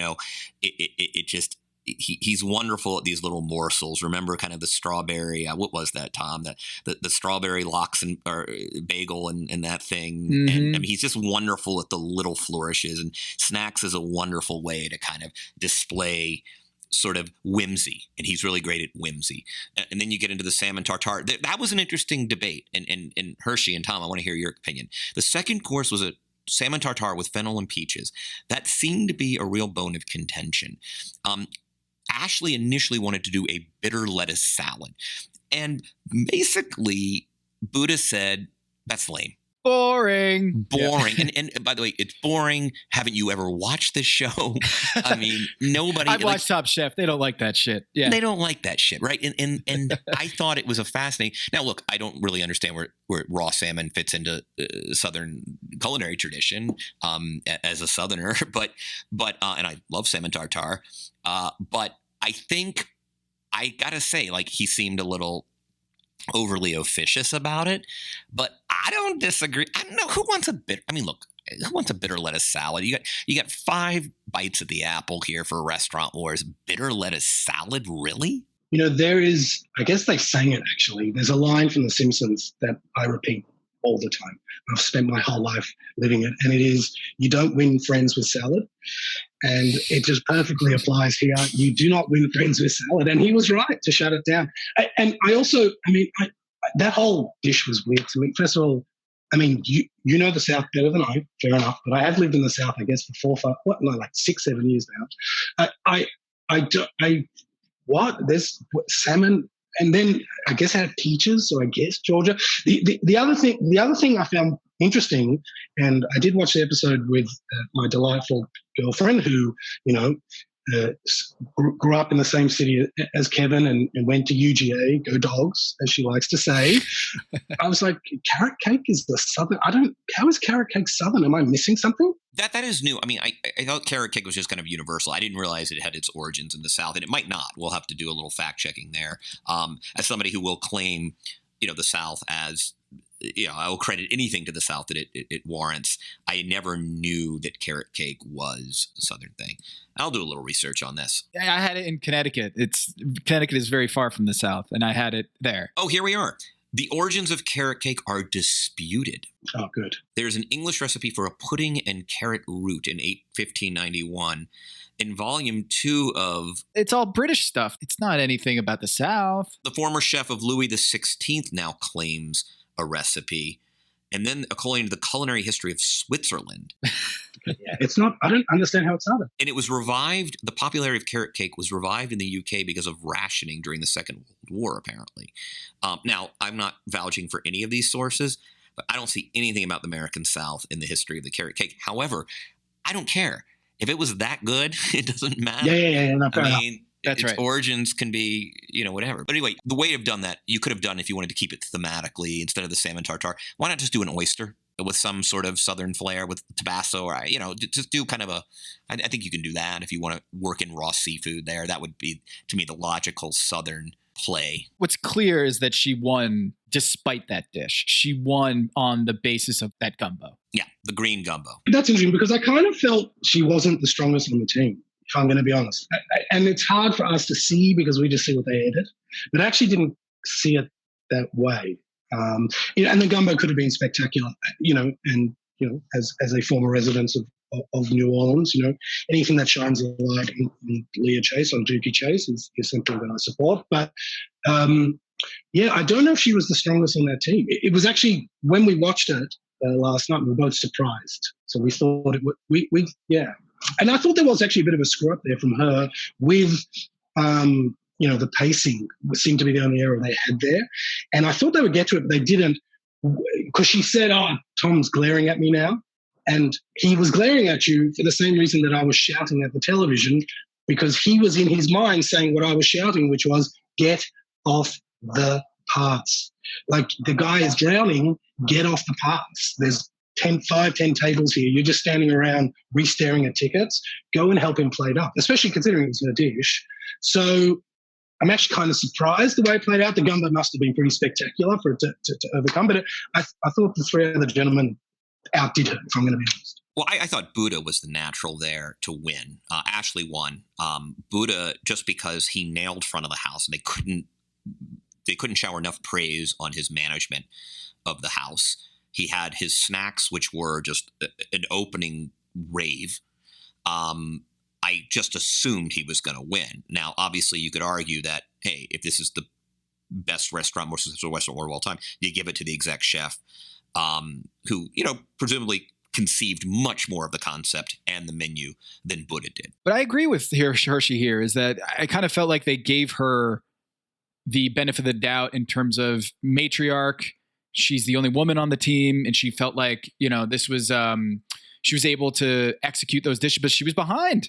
He's wonderful at these little morsels. Remember kind of the strawberry, what was that, Tom? The strawberry lox or bagel and that thing. Mm-hmm. And he's just wonderful at the little flourishes, and snacks is a wonderful way to kind of display sort of whimsy, and he's really great at whimsy. And then you get into the salmon tartare. That was an interesting debate. And Hershey and Tom, I want to hear your opinion. The second course was a salmon tartare with fennel and peaches. That seemed to be a real bone of contention. Ashley initially wanted to do a bitter lettuce salad. And basically, Buddha said, that's lame. Boring. Yeah. And by the way, it's boring. Haven't you ever watched this show? Nobody. I've watched Top Chef. They don't like that shit. Yeah. They don't like that shit, right? And I thought it was a fascinating. Now, look, I don't really understand where raw salmon fits into Southern culinary tradition as a Southerner, but and I love salmon tartare, but I think I gotta say, he seemed a little overly officious about it, but I don't disagree. I don't know who wants a bitter. Who wants a bitter lettuce salad? You got 5 bites at the apple here for Restaurant Wars. Bitter lettuce salad, really? There is. I guess they sang it actually. There's a line from The Simpsons that I repeat all the time. I've spent my whole life living it, and it is: "You don't win friends with salad." And it just perfectly applies here. You do not win friends with salad. And he was right to shut it down. And I also, that whole dish was weird to me. First of all, you know the South better than I, fair enough. But I have lived in the South, I guess, for 6, 7 years now. There's salmon. And then I guess I had peaches, so I guess Georgia. The other thing I found interesting, and I did watch the episode with my delightful girlfriend, who grew up in the same city as Kevin and went to UGA, go Dogs, as she likes to say. I was like, carrot cake is the Southern. How is carrot cake Southern? Am I missing something? That is new. I thought carrot cake was just kind of universal. I didn't realize it had its origins in the South, and it might not. We'll have to do a little fact checking there. As somebody who will claim, the South as, I will credit anything to the South that it warrants. I never knew that carrot cake was a Southern thing. I'll do a little research on this. I had it in Connecticut. Connecticut is very far from the South, and I had it there. Oh, here we are. The origins of carrot cake are disputed. Oh, good. There's an English recipe for a pudding and carrot root in 1591 in volume 2 of... It's all British stuff. It's not anything about the South. The former chef of Louis XVI now claims a recipe. And then, according to the culinary history of Switzerland... It's not, I don't understand how it's other. And it was revived, the popularity of carrot cake was revived in the UK because of rationing during the Second World War, apparently. Now, I'm not vouching for any of these sources, but I don't see anything about the American South in the history of the carrot cake. However, I don't care. If it was that good, it doesn't matter. Yeah. I mean, that's its right. origins can be, whatever. But anyway, the way to have done that, you could have done if you wanted to keep it thematically instead of the salmon tartare. Why not just do an oyster with some sort of southern flair with Tabasco, or just do kind of I think you can do that if you want to work in raw seafood there. That would be, to me, the logical southern play. What's clear is that she won despite that dish. She won on the basis of that gumbo. Yeah, the green gumbo. That's interesting because I kind of felt she wasn't the strongest on the team, if I'm going to be honest. And it's hard for us to see because we just see what they edit, but I actually didn't see it that way. And the gumbo could have been spectacular, as a former resident of New Orleans, anything that shines a light on Leah Chase, on Dookie Chase is something that I support. But I don't know if she was the strongest on that team. It was actually, when we watched it last night, we were both surprised. So we thought it would, And I thought there was actually a bit of a screw up there from her with, the pacing seemed to be the only error they had there. And I thought they would get to it, but they didn't, because she said, Tom's glaring at me now. And he was glaring at you for the same reason that I was shouting at the television, because he was in his mind saying what I was shouting, which was, get off the parts. Like, the guy is drowning, get off the parts. There's 10 tables here. You're just standing around re-staring at tickets. Go and help him plate up, especially considering it was her dish. So I'm actually kind of surprised the way it played out. The gumbo must have been pretty spectacular for it to overcome. But I thought the three other gentlemen outdid her, if I'm going to be honest. Well, I thought Buddha was the natural there to win. Ashley won. Buddha, just because he nailed front of the house, and they couldn't shower enough praise on his management of the house. He had his snacks, which were just an opening rave. I just assumed he was going to win. Now, obviously, you could argue that, hey, if this is the best restaurant, most successful restaurant of all time, you give it to the exec chef, who, presumably conceived much more of the concept and the menu than Buddha did. But I agree with Hershey here, is that I kind of felt like they gave her the benefit of the doubt in terms of matriarch. She's the only woman on the team, and she felt like, this was, she was able to execute those dishes, but she was behind.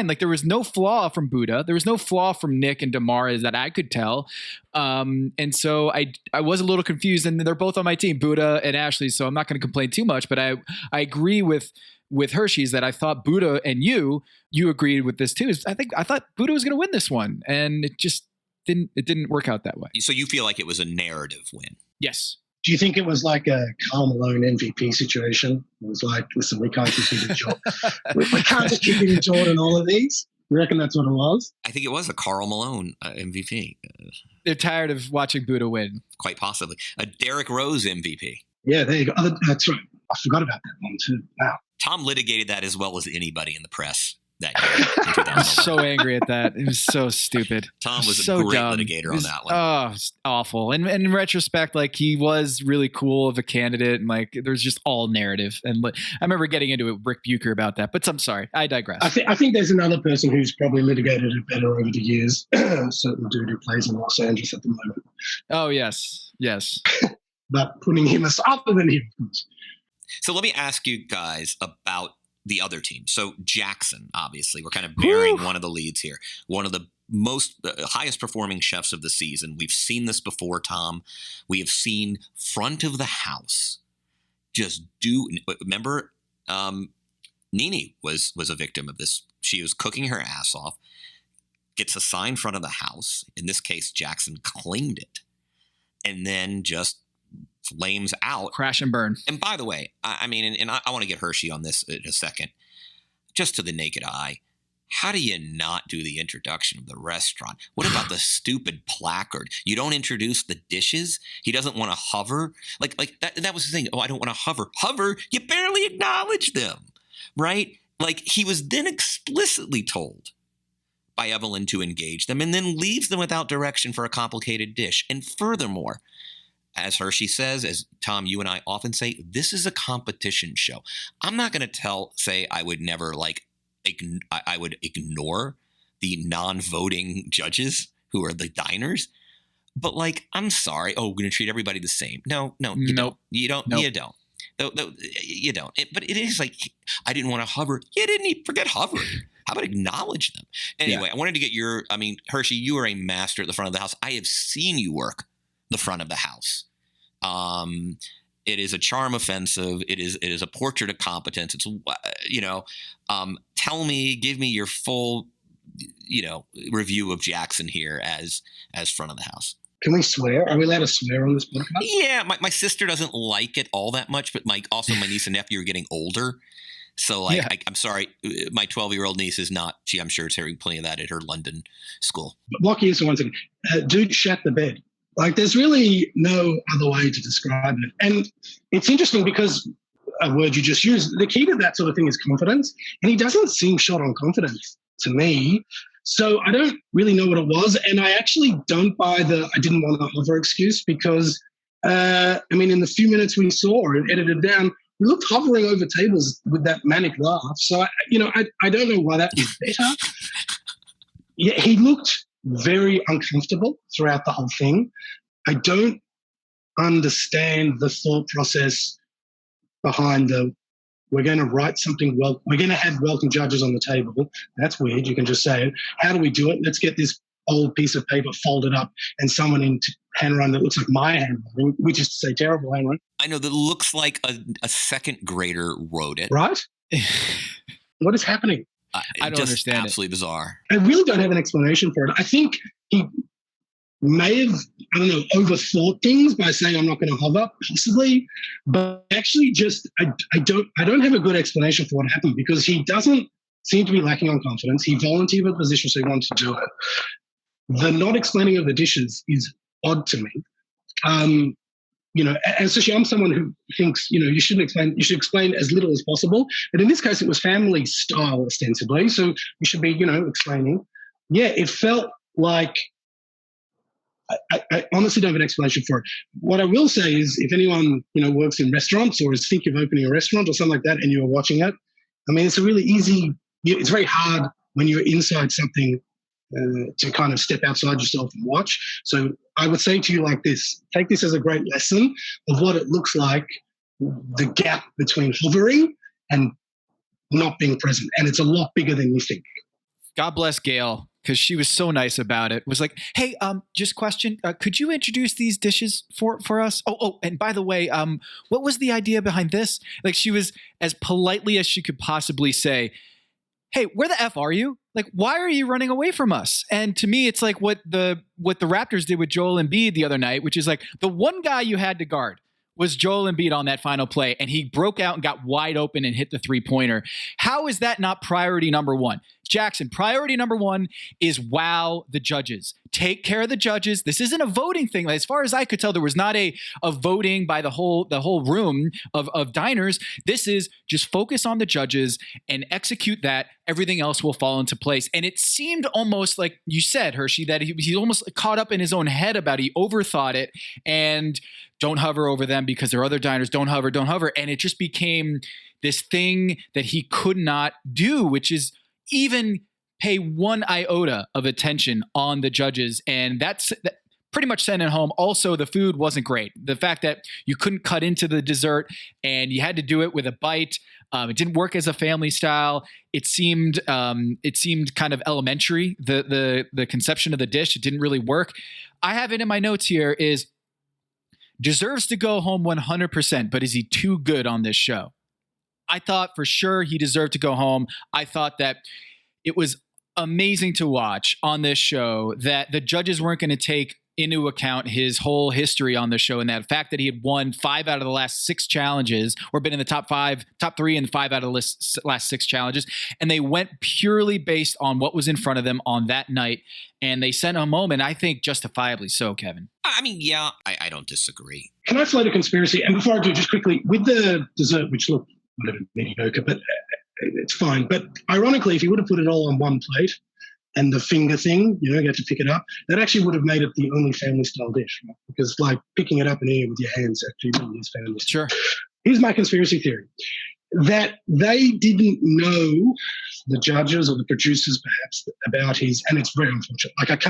Like, there was no flaw from Buddha. There was no flaw from Nick and Damara that I could tell. And so I was a little confused, and they're both on my team, Buddha and Ashley. So I'm not going to complain too much, but I agree with Hershey's that I thought Buddha, and you agreed with this too. I thought Buddha was going to win this one, and it just didn't work out that way. So you feel like it was a narrative win? Yes. Do you think it was like a Karl Malone MVP situation? It was like, listen, we can't just keep it Jordan. we can't just keep it Jordan all of these. You reckon that's what it was? I think it was a Karl Malone MVP. They're tired of watching Buddha win. Quite possibly. A Derrick Rose MVP. Yeah, there you go. That's right. I forgot about that one too. Wow. Tom litigated that as well as anybody in the press that year. I'm so angry at that. It was so stupid. Tom was so a great dumb. litigator on that one. Oh, it's awful. And in retrospect, like, he was really cool of a candidate, and like, there's just all narrative. And I remember getting into it with Rick Bucher about that, but I'm sorry, I digress. I think there's another person who's probably litigated it better over the years. A certain dude who plays in Los Angeles at the moment. Oh, yes. But putting him aside, other than him, of course. So let me ask you guys about the other team. So Jackson, obviously, we're kind of bearing one of the leads here. One of the most highest performing chefs of the season. We've seen this before, Tom. We have seen front of the house just do. Remember, Nene was a victim of this. She was cooking her ass off, gets assigned front of the house. In this case, Jackson claimed it, and then just flames out. Crash and burn. And by the way, I want to get Hershey on this in a second. Just to the naked eye, how do you not do the introduction of the restaurant? What about the stupid placard? You don't introduce the dishes? He doesn't want to hover? Like that was the thing. Oh, I don't want to hover. Hover? You barely acknowledge them, right? Like, he was then explicitly told by Evelyn to engage them and then leaves them without direction for a complicated dish. And furthermore, as Hershey says, as Tom, you and I often say, this is a competition show. I'm not going to say I would never I would ignore the non-voting judges who are the diners. But I'm sorry. Oh, we're going to treat everybody the same. No, you don't. You don't. You don't. You don't. But it is I didn't want to hover. You didn't even forget hovering. How about acknowledge them? Anyway, I wanted to get Hershey, you are a master at the front of the house. I have seen you work the front of the house. It is a charm offensive. It is a portrait of competence. It's, give me your full, review of Jackson here as front of the house. Can we swear? Are we allowed to swear on this podcast? Yeah, my sister doesn't like it all that much, but my niece and nephew are getting older. So I'm sorry, my 12-year-old niece is not. I'm sure is hearing plenty of that at her London school. Blocky is the one thing. Dude shat the bed. There's really no other way to describe it. And it's interesting because a word you just used, the key to that sort of thing is confidence. And he doesn't seem short on confidence to me. So I don't really know what it was. And I actually don't buy I didn't want to hover excuse because, in the few minutes we saw and edited down, we looked hovering over tables with that manic laugh. So, I don't know why that was better. Yeah, he looked very uncomfortable throughout the whole thing. I don't understand the thought process behind we're going to write something we're going to have welcome judges on the table. That's weird. You can just say it. How do we do it? Let's get this old piece of paper folded up and someone in handwriting that looks like my handwriting, which is to say terrible handwriting. I know that looks like a second grader wrote it. Right? What is happening? I don't understand. Absolutely bizarre. I really don't have an explanation for it. I think he may have, overthought things by saying I'm not going to hover, possibly, but actually I don't have a good explanation for what happened because he doesn't seem to be lacking on confidence. He volunteered for the position, so he wanted to do it. The not explaining of the dishes is odd to me. And especially I'm someone who thinks, you should explain as little as possible. But in this case, it was family style ostensibly. So you should be, explaining. Yeah, it felt like I honestly don't have an explanation for it. What I will say is if anyone, works in restaurants or is thinking of opening a restaurant or something like that and you are watching it, it's a really easy, it's very hard when you're inside something to kind of step outside yourself and watch. So I would say to you like this, take this as a great lesson of what it looks like, the gap between hovering and not being present. And it's a lot bigger than you think. God bless Gail, because she was so nice about it. Was like, hey, just question, could you introduce these dishes for us? Oh, and by the way, what was the idea behind this? Like, she was as politely as she could possibly say, hey, where the F are you? Like, why are you running away from us? And to me, it's like what the Raptors did with Joel Embiid the other night, which is like the one guy you had to guard was Joel Embiid on that final play, and he broke out and got wide open and hit the three-pointer. How is that not priority number one? Jackson, priority number one is wow the judges. Take care of the judges. This isn't a voting thing. As far as I could tell, there was not a voting by the whole room of diners. This is just focus on the judges and execute that. Everything else will fall into place. And it seemed almost like you said, Hershey, that he almost caught up in his own head about it. He overthought it and don't hover over them because there are other diners. Don't hover. And it just became this thing that he could not do, which is even pay one iota of attention on the judges. And that pretty much sent it home. Also, the food wasn't great. The fact that you couldn't cut into the dessert and you had to do it with a bite. It didn't work as a family style. It seemed kind of elementary. The conception of the dish, it didn't really work. I have it in my notes here is deserves to go home 100%, but is he too good on this show? I thought for sure he deserved to go home. I thought that it was amazing to watch on this show that the judges weren't going to take into account his whole history on the show and that fact that he had won 5 out of the last 6 challenges or been in the top 3 in 5 out of the last 6 challenges. And they went purely based on what was in front of them on that night. And they sent him home, and I think justifiably so, Kevin. I mean, yeah, I don't disagree. Can I float a conspiracy? And before I do, just quickly, with the dessert, which looked whatever, mediocre, but it's fine. But ironically, if he would have put it all on one plate and the finger thing, you had to pick it up, that actually would have made it the only family style dish, right? Because like picking it up and eating it with your hands actually is family style. Sure. Here's my conspiracy theory. That they didn't know, the judges or the producers perhaps, about his, and it's very unfortunate. Like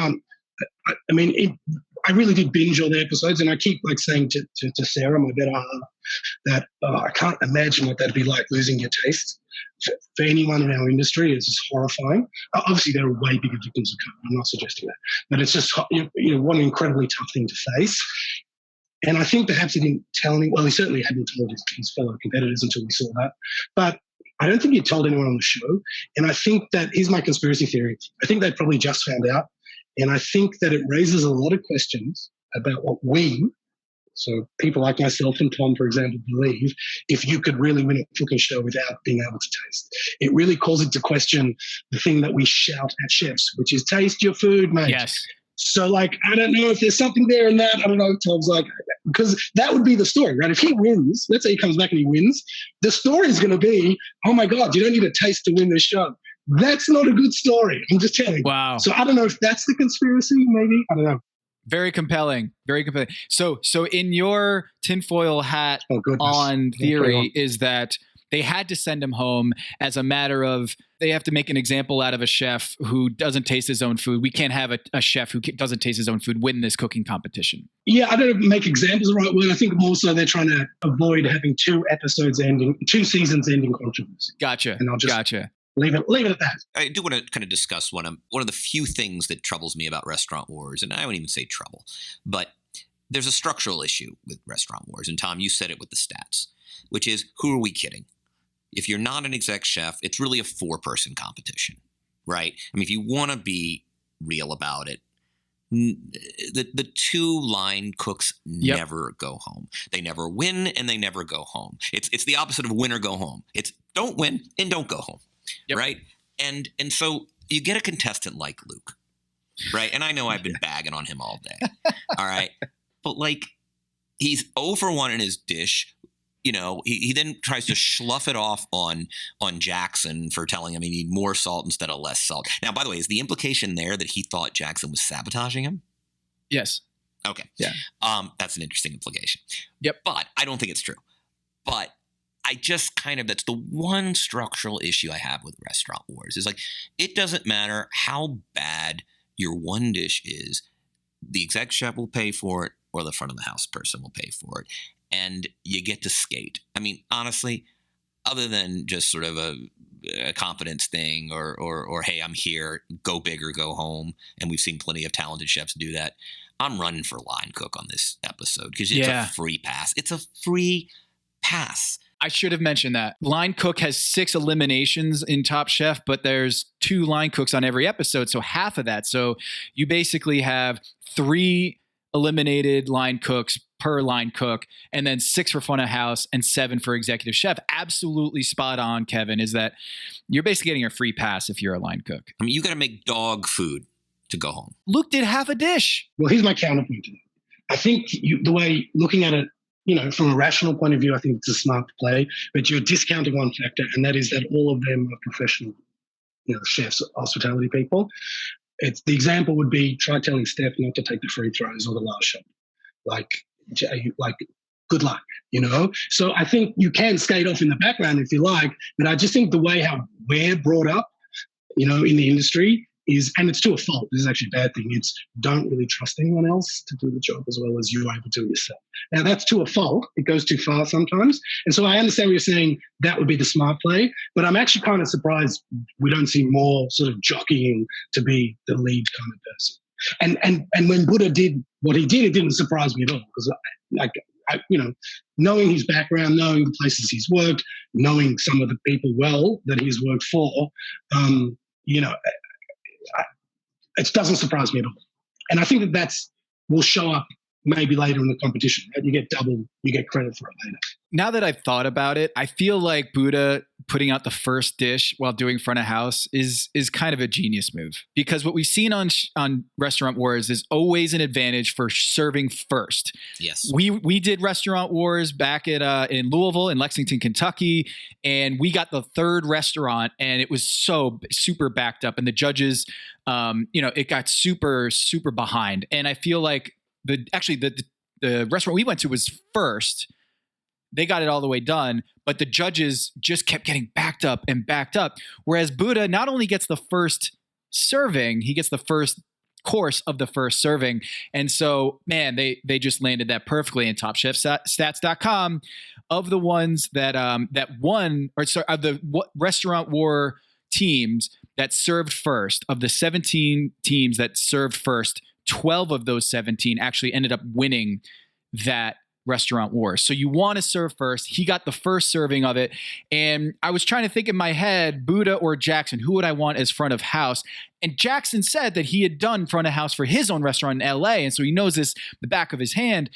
I really did binge all the episodes, and I keep like saying to Sarah, my better half, that I can't imagine what that'd be like losing your taste. For anyone in our industry, it's just horrifying. Obviously, there are way bigger victims of COVID. I'm not suggesting that, but it's just what an incredibly tough thing to face. And I think perhaps he didn't tell anyone. Well, he certainly hadn't told his fellow competitors until we saw that. But I don't think he told anyone on the show. And I think that, here's my conspiracy theory, I think they probably just found out. And I think that it raises a lot of questions about what we, so people like myself and Tom, for example, believe if you could really win a cooking show without being able to taste. It really calls into question the thing that we shout at chefs, which is taste your food, mate. Yes. So, like, I don't know if there's something there in that. I don't know if Tom's like, because that would be the story, right? If he wins, let's say he comes back and he wins, the story is going to be, oh my God, you don't need a taste to win this show. That's not a good story. I'm just telling you. Wow. So I don't know if that's the conspiracy, maybe. I don't know. Very compelling. Very compelling. So in your tinfoil hat on theory is that they had to send him home as a matter of, they have to make an example out of a chef who doesn't taste his own food. We can't have a chef who doesn't taste his own food win this cooking competition. Yeah, I don't know if make examples the right word. I think also they're trying to avoid having two seasons ending controversy. Gotcha. And I'll just gotcha. Leave it at that. I do want to kind of discuss one of the few things that troubles me about Restaurant Wars, and I wouldn't even say trouble, but there's a structural issue with Restaurant Wars. And Tom, you said it with the stats, which is, who are we kidding? If you're not an exec chef, it's really a 4-person competition, right? I mean, if you want to be real about it, the 2 line cooks never go home. They never win and they never go home. It's the opposite of win or go home. It's don't win and don't go home, right? And so you get a contestant like Luke, right? And I know I've been bagging on him all day, all right? But like, he's 0 for 1 in his dish. He then tries to slough it off on Jackson for telling him he need more salt instead of less salt. Now, by the way, is the implication there that he thought Jackson was sabotaging him? Yes. Okay. Yeah. That's an interesting implication. Yep. But I don't think it's true. But I just that's the one structural issue I have with Restaurant Wars is like, it doesn't matter how bad your one dish is, the exec chef will pay for it or the front of the house person will pay for it. And you get to skate. I mean, honestly, other than just sort of a confidence thing or hey, I'm here, go big or go home. And we've seen plenty of talented chefs do that. I'm running for line cook on this episode because it's a free pass. It's a free pass. I should have mentioned that. Line cook has 6 eliminations in Top Chef, but there's 2 line cooks on every episode. So half of that. So you basically have 3 eliminated line cooks per line cook, and then 6 for front of house and 7 for executive chef. Absolutely spot on, Kevin, is that you're basically getting a free pass if you're a line cook. I mean, you got to make dog food to go home. Luke did half a dish. Well, here's my counterpoint to that. I think the way looking at it, from a rational point of view, I think it's a smart play, but you're discounting one factor, and that is that all of them are professional, chefs, hospitality people. It's the example would be try telling Steph not to take the free throws or the last shot. Like good luck, So I think you can skate off in the background if you like, but I just think the way how we're brought up, in the industry is, and it's to a fault. This is actually a bad thing. It's don't really trust anyone else to do the job as well as you're able to do yourself. Now that's to a fault. It goes too far sometimes. And so I understand what you're saying. That would be the smart play, but I'm actually kind of surprised we don't see more sort of jockeying to be the lead kind of person. And when Buddha did what he did, it didn't surprise me at all because knowing his background, knowing the places he's worked, knowing some of the people well that he's worked for, it doesn't surprise me at all. And I think that will show up maybe later in the competition, right? You get credit for it later. Now that I've thought about it, I feel like Buddha putting out the first dish while doing front of house is kind of a genius move, because what we've seen on Restaurant Wars is always an advantage for serving first. Yes. We did Restaurant Wars back at in Louisville, in Lexington, Kentucky, and we got the third restaurant, and it was so super backed up, and the judges, it got super, super behind. And I feel like the restaurant we went to was first. They got it all the way done, but the judges just kept getting backed up and backed up. Whereas Buddha not only gets the first serving, he gets the first course of the first serving. And so, man, they just landed that perfectly. And TopChefStats.com, of the ones that won, of the Restaurant War teams that served first, of the 17 teams that served first, 12 of those 17 actually ended up winning that Restaurant Wars. So you want to serve first. He got the first serving of it. And I was trying to think in my head, Buddha or Jackson, who would I want as front of house? And Jackson said that he had done front of house for his own restaurant in LA. And so he knows this the back of his hand.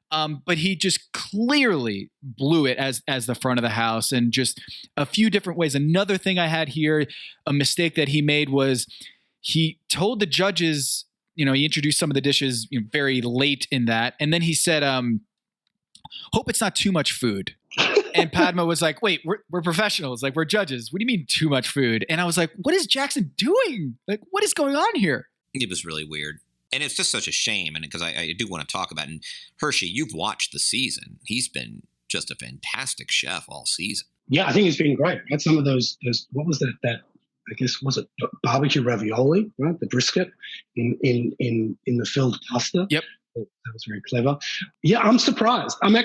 But he just clearly blew it as the front of the house, and just a few different ways. Another thing I had here, a mistake that he made, was he told the judges, he introduced some of the dishes very late in that. And then he said, hope it's not too much food. And Padma was like, wait, we're professionals. Like, we're judges. What do you mean too much food? And I was like, what is Jackson doing? Like, what is going on here? It was really weird. And it's just such a shame. And because I do want to talk about it. And Hershey, you've watched the season. He's been just a fantastic chef all season. Yeah, I think he's been great. I had some of those what was that I guess, was it barbecue ravioli, right? The brisket in the filled pasta. Yep. That was very clever. Yeah, I'm surprised. I'm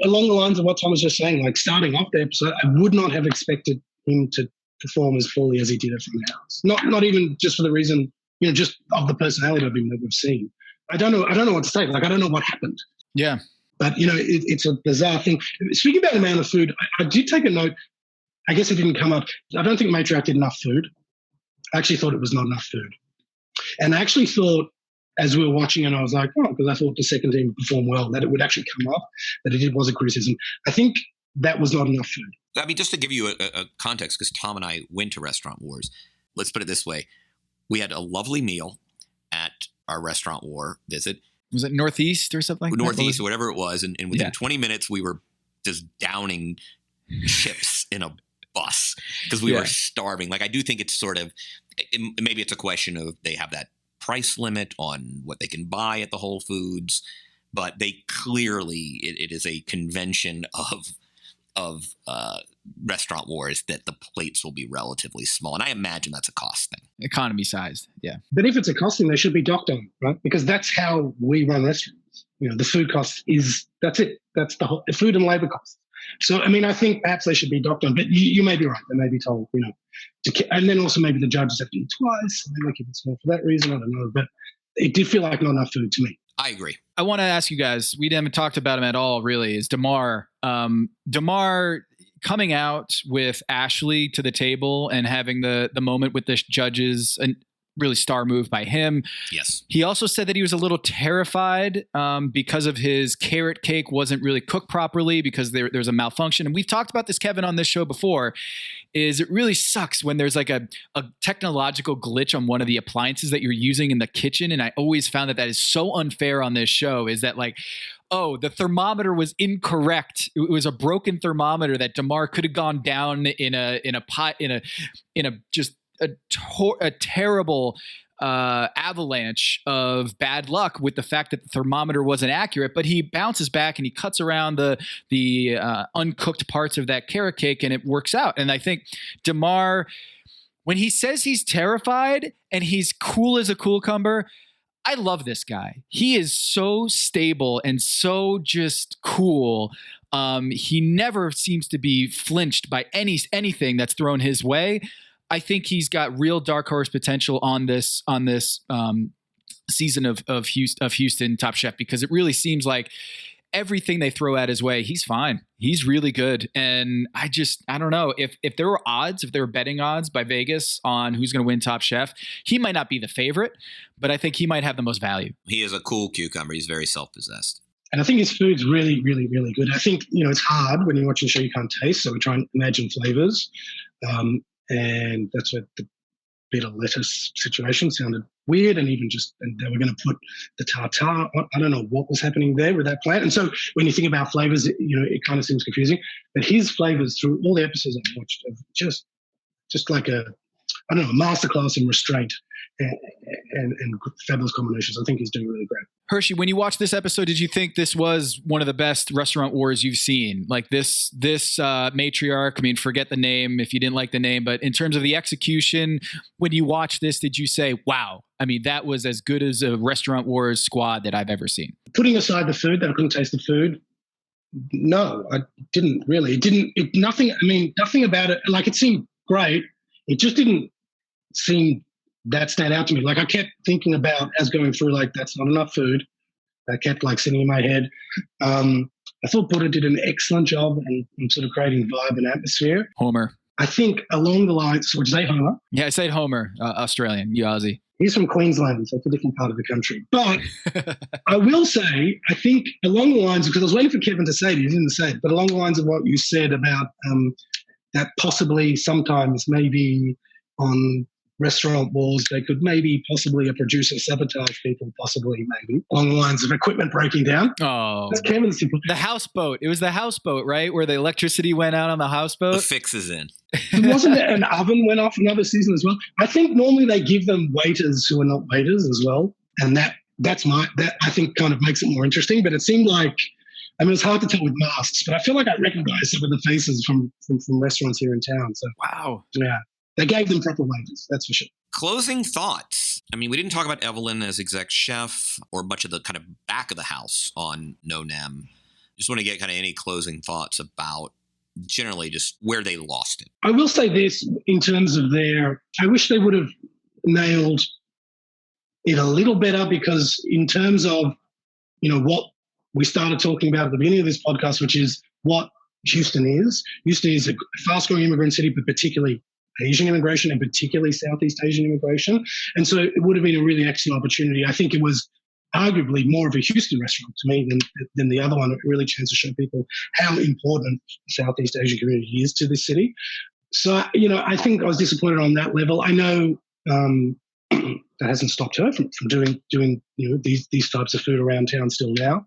along the lines of what Tom was just saying, like starting off the episode, I would not have expected him to perform as fully as he did at Front of House. Not even just for the reason, just of the personality of him that we've seen. I don't know what to say. Like, I don't know what happened. Yeah. But, it's a bizarre thing. Speaking about the amount of food, I did take a note. I guess it didn't come up. I don't think Matriarch did enough food. I actually thought it was not enough food. And I actually thought, as we were watching it, I was like, because I thought the second team performed well, that it would actually come up, that it was a criticism. I think that was not enough food. I mean, just to give you a context, because Tom and I went to Restaurant Wars, let's put it this way. We had a lovely meal at our Restaurant War visit. Was it Northeast or something like Northeast or whatever it was. And within 20 minutes, we were just downing chips in a bus because we were starving. Like, I do think it's maybe it's a question of they have that price limit on what they can buy at the Whole Foods, but they clearly, it is a convention of Restaurant Wars that the plates will be relatively small. And I imagine that's a cost thing. Economy sized. Yeah. But if it's a cost thing, they should be docked on, right? Because that's how we run restaurants. The food cost that's it. That's the whole food and labor cost. So, I mean, I think perhaps they should be docked on, but you may be right. They may be told, and then also maybe the judges have to eat twice. They might keep it small for that reason. I don't know. But it did feel like not enough food to me. I agree. I want to ask you guys, we haven't talked about him at all, really, is Damar. Damar coming out with Ashley to the table and having the moment with the judges, and really star move by him. Yes. He also said that he was a little terrified because of his carrot cake wasn't really cooked properly because there's a malfunction. And we've talked about this, Kevin, on this show before, is it really sucks when there's like a technological glitch on one of the appliances that you're using in the kitchen. And I always found that is so unfair on this show, is that like, oh, the thermometer was incorrect. It was a broken thermometer that Damar could have gone down in a terrible avalanche of bad luck with the fact that the thermometer wasn't accurate, but he bounces back and he cuts around the uncooked parts of that carrot cake and it works out. And I think Damar, when he says he's terrified and he's cool as a cucumber, I love this guy. He is so stable and so just cool. He never seems to be flinched by anything that's thrown his way. I think he's got real dark horse potential on this season of Houston Top Chef, because it really seems like everything they throw at his way, he's fine. He's really good. And I don't know if there were betting odds by Vegas on who's going to win Top Chef, he might not be the favorite, but I think he might have the most value. He is a cool cucumber. He's very self-possessed. And I think his food's really, really, really good. I think, it's hard when you're watching a show you can't taste, so we try and imagine flavors. And that's what the bitter lettuce situation sounded weird, and even and they were going to put the tartare on. I don't know what was happening there with that plant. And so when you think about flavors, it kind of seems confusing. But his flavors through all the episodes I've watched are just like a masterclass in restraint and fabulous combinations. I think he's doing really great. Hershy, when you watched this episode, did you think this was one of the best restaurant wars you've seen? Like this matriarch, I mean, forget the name if you didn't like the name, but in terms of the execution, when you watched this, did you say, wow, I mean, that was as good as a restaurant wars squad that I've ever seen? Putting aside the food, that I couldn't taste the food, no, I didn't really. Nothing about it, like it seemed great. It just didn't seem that stand out to me. Like I kept thinking about as going through, like that's not enough food. That kept like sitting in my head. I thought Buddha did an excellent job in sort of creating vibe and atmosphere. Homer. I think along the lines, would you say Homer? Yeah, I said Homer, Australian, you Aussie. He's from Queensland, so it's a different part of the country. But I will say, I think along the lines, because I was waiting for Kevin to say it, he didn't say it, but along the lines of what you said about that possibly sometimes maybe on restaurant wars, they could possibly a producer sabotage people, possibly maybe along the lines of equipment breaking down. Oh, that's Kevin's simple. The houseboat. It was the houseboat, right? Where the electricity went out on the houseboat. The fix is in. Wasn't there an oven went off another season as well? I think normally they give them waiters who are not waiters as well. And that I think kind of makes it more interesting. But it seemed like, I mean, it's hard to tell with masks, but I feel like I recognize some of the faces from restaurants here in town. So wow. Yeah. They gave them proper wages, that's for sure. Closing thoughts. I mean, we didn't talk about Evelyn as exec chef or much of the kind of back of the house on No Nem. Just want to get kind of any closing thoughts about generally just where they lost it. I will say this in terms of I wish they would have nailed it a little better, because in terms of, what we started talking about at the beginning of this podcast, which is what Houston is. Houston is a fast-growing immigrant city, but particularly Asian immigration and particularly Southeast Asian immigration. And so it would have been a really excellent opportunity. I think it was arguably more of a Houston restaurant to me than the other one. It really chance to show people how important the Southeast Asian community is to this city. So, I think I was disappointed on that level. I know that hasn't stopped her from doing these types of food around town still now.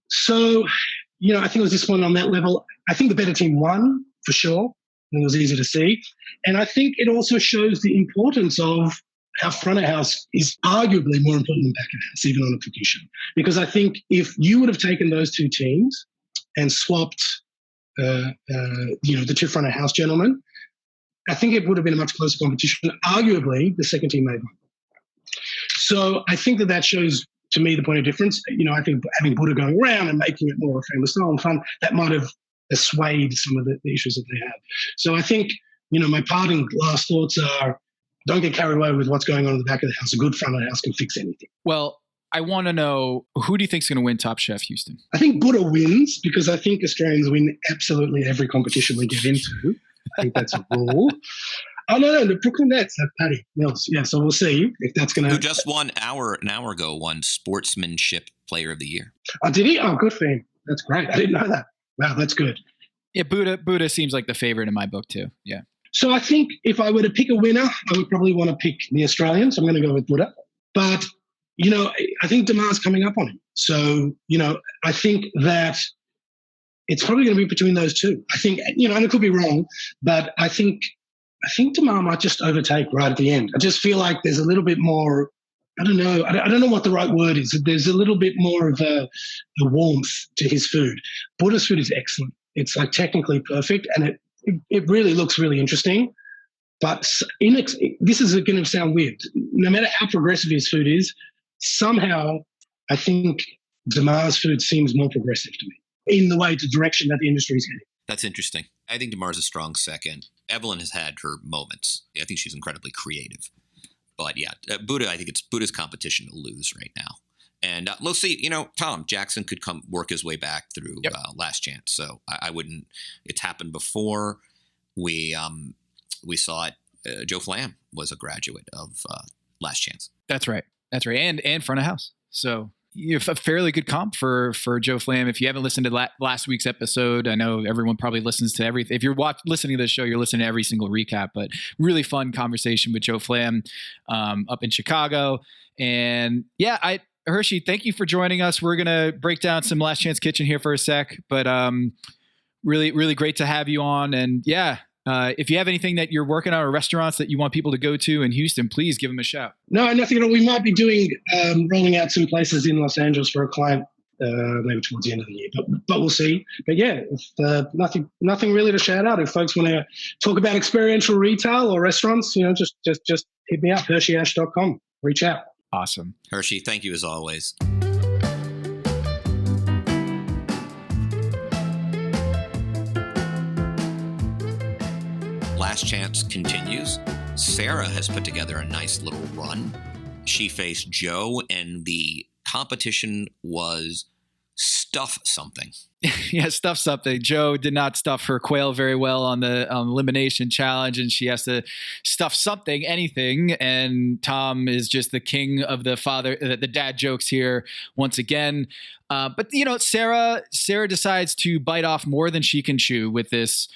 So, I think I was disappointed on that level. I think the better team won for sure. It was easy to see. And I think it also shows the importance of how front of house is arguably more important than back of house, even on a cooking show. Because I think if you would have taken those two teams and swapped, the two front of house gentlemen, I think it would have been a much closer competition. Arguably, the second team may have won. So I think that shows, to me, the point of difference. I think having Buddha going around and making it more famous style and fun, that might have assuade some of the issues that they had. So I think, my parting last thoughts are, don't get carried away with what's going on in the back of the house. A good front of the house can fix anything. Well, I want to know, who do you think is going to win Top Chef Houston? I think Buddha wins, because I think Australians win absolutely every competition we get into. I think that's a rule. Oh, no, the Brooklyn Nets have Patty Mills. Yeah, so we'll see if that's going to happen. Who just won an hour ago, won Sportsmanship Player of the Year. Oh, did he? Oh, good for him. That's great. I didn't know that. Wow, that's good. Yeah, Buddha seems like the favorite in my book too. Yeah. So I think if I were to pick a winner, I would probably want to pick the Australian. So I'm going to go with Buddha. But, I think Damar's coming up on him. So, I think that it's probably going to be between those two. I think, and it could be wrong, but I think Damar might just overtake right at the end. I just feel like there's a little bit more, I don't know. I don't know what the right word is. There's a little bit more of a warmth to his food. Buddha's food is excellent. It's like technically perfect, and it really looks really interesting. But this is going to sound weird. No matter how progressive his food is, somehow I think Damar's food seems more progressive to me in the way, the direction that the industry is heading. That's interesting. I think Damar's a strong second. Evelyn has had her moments. I think she's incredibly creative. But yeah, Buddha, I think it's Buddha's competition to lose right now. And let's see, Tom Jackson could come work his way back through Last Chance. So I wouldn't. It's happened before. We saw it. Joe Flam was a graduate of Last Chance. That's right. And front of house. So a fairly good comp for Joe Flamm. If you haven't listened to last week's episode, I know everyone probably listens to everything. If you're listening to this show, you're listening to every single recap, but really fun conversation with Joe Flamm up in Chicago. And yeah, Hershy, thank you for joining us. We're going to break down some Last Chance Kitchen here for a sec, but really, really great to have you on. And yeah, if you have anything that you're working on or restaurants that you want people to go to in Houston, please give them a shout. No, nothing at all. We might be doing rolling out some places in Los Angeles for a client maybe towards the end of the year, but we'll see. But yeah, nothing really to shout out. If folks want to talk about experiential retail or restaurants, just hit me up, hershyash.com. Reach out. Awesome. Hershy, thank you as always. Last Chance continues. Sarah has put together a nice little run. She faced Joe, and the competition was stuff something. Yeah, stuff something. Joe did not stuff her quail very well on the elimination challenge, and she has to stuff something, anything. And Tom is just the king of the dad jokes here once again. But Sarah decides to bite off more than she can chew with this.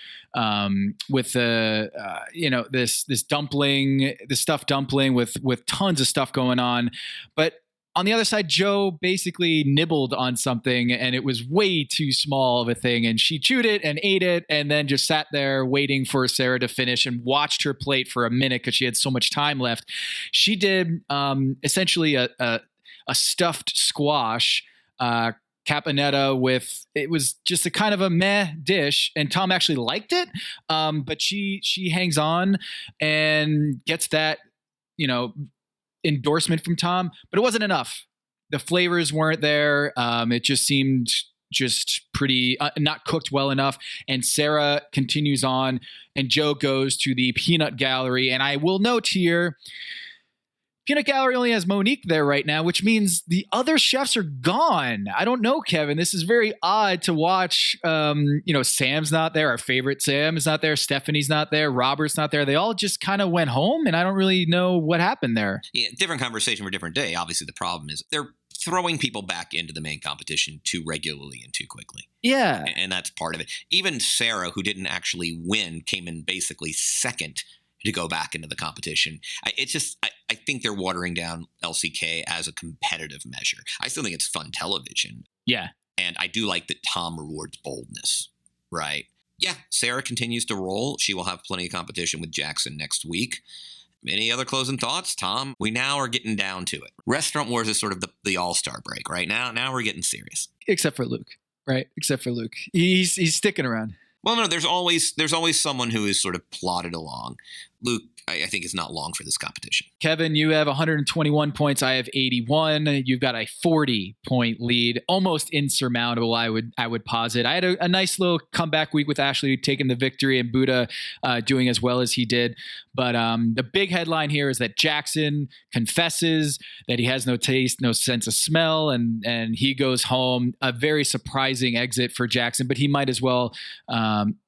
With this dumpling, the stuffed dumpling with tons of stuff going on, but on the other side, Joe basically nibbled on something and it was way too small of a thing, and she chewed it and ate it and then just sat there waiting for Sarah to finish and watched her plate for a minute because she had so much time left. She did essentially a stuffed squash caponetta with, it was just a kind of a meh dish, and Tom actually liked it, but she hangs on and gets that endorsement from Tom, but it wasn't enough. The flavors weren't there. It just seemed pretty not cooked well enough. And Sarah continues on, and Joe goes to the peanut gallery. And I will note here, peanut gallery only has Monique there right now, which means the other chefs are gone. I don't know, Kevin. This is very odd to watch. Sam's not there. Our favorite Sam is not there. Stephanie's not there. Robert's not there. They all just kind of went home, and I don't really know what happened there. Yeah, different conversation for a different day. Obviously, the problem is they're throwing people back into the main competition too regularly and too quickly. Yeah. And that's part of it. Even Sarah, who didn't actually win, came in basically second to go back into the competition. I think they're watering down LCK as a competitive measure. I still think it's fun television. Yeah. And I do like that Tom rewards boldness, right? Yeah, Sarah continues to roll. She will have plenty of competition with Jackson next week. Any other closing thoughts, Tom? We now are getting down to it. Restaurant Wars is sort of the all-star break, right? Now we're getting serious. Except for Luke, right? Except for Luke. He's sticking around. Well, no, there's always someone who is sort of plodded along. Luke, I think, is not long for this competition. Kevin, you have 121 points. I have 81. You've got a 40-point lead, almost insurmountable, I would posit. I had a nice little comeback week with Ashley taking the victory and Buddha doing as well as he did. But the big headline here is that Jackson confesses that he has no taste, no sense of smell, and he goes home. A very surprising exit for Jackson, but he might as well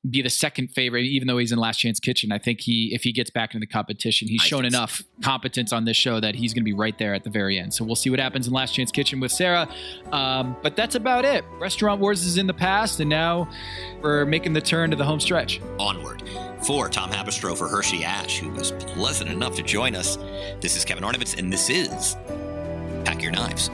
be the second favorite, even though he's in Last Chance Kitchen. I think if he gets back into the competition, he's shown enough competence on this show that he's going to be right there at the very end. So we'll see what happens in Last Chance Kitchen with Sarah. But that's about it. Restaurant Wars is in the past, and now we're making the turn to the home stretch. Onward. For Tom Habistro, for Hershy Ash, who was pleasant enough to join us, this is Kevin Arnovitz, and this is Pack Your Knives.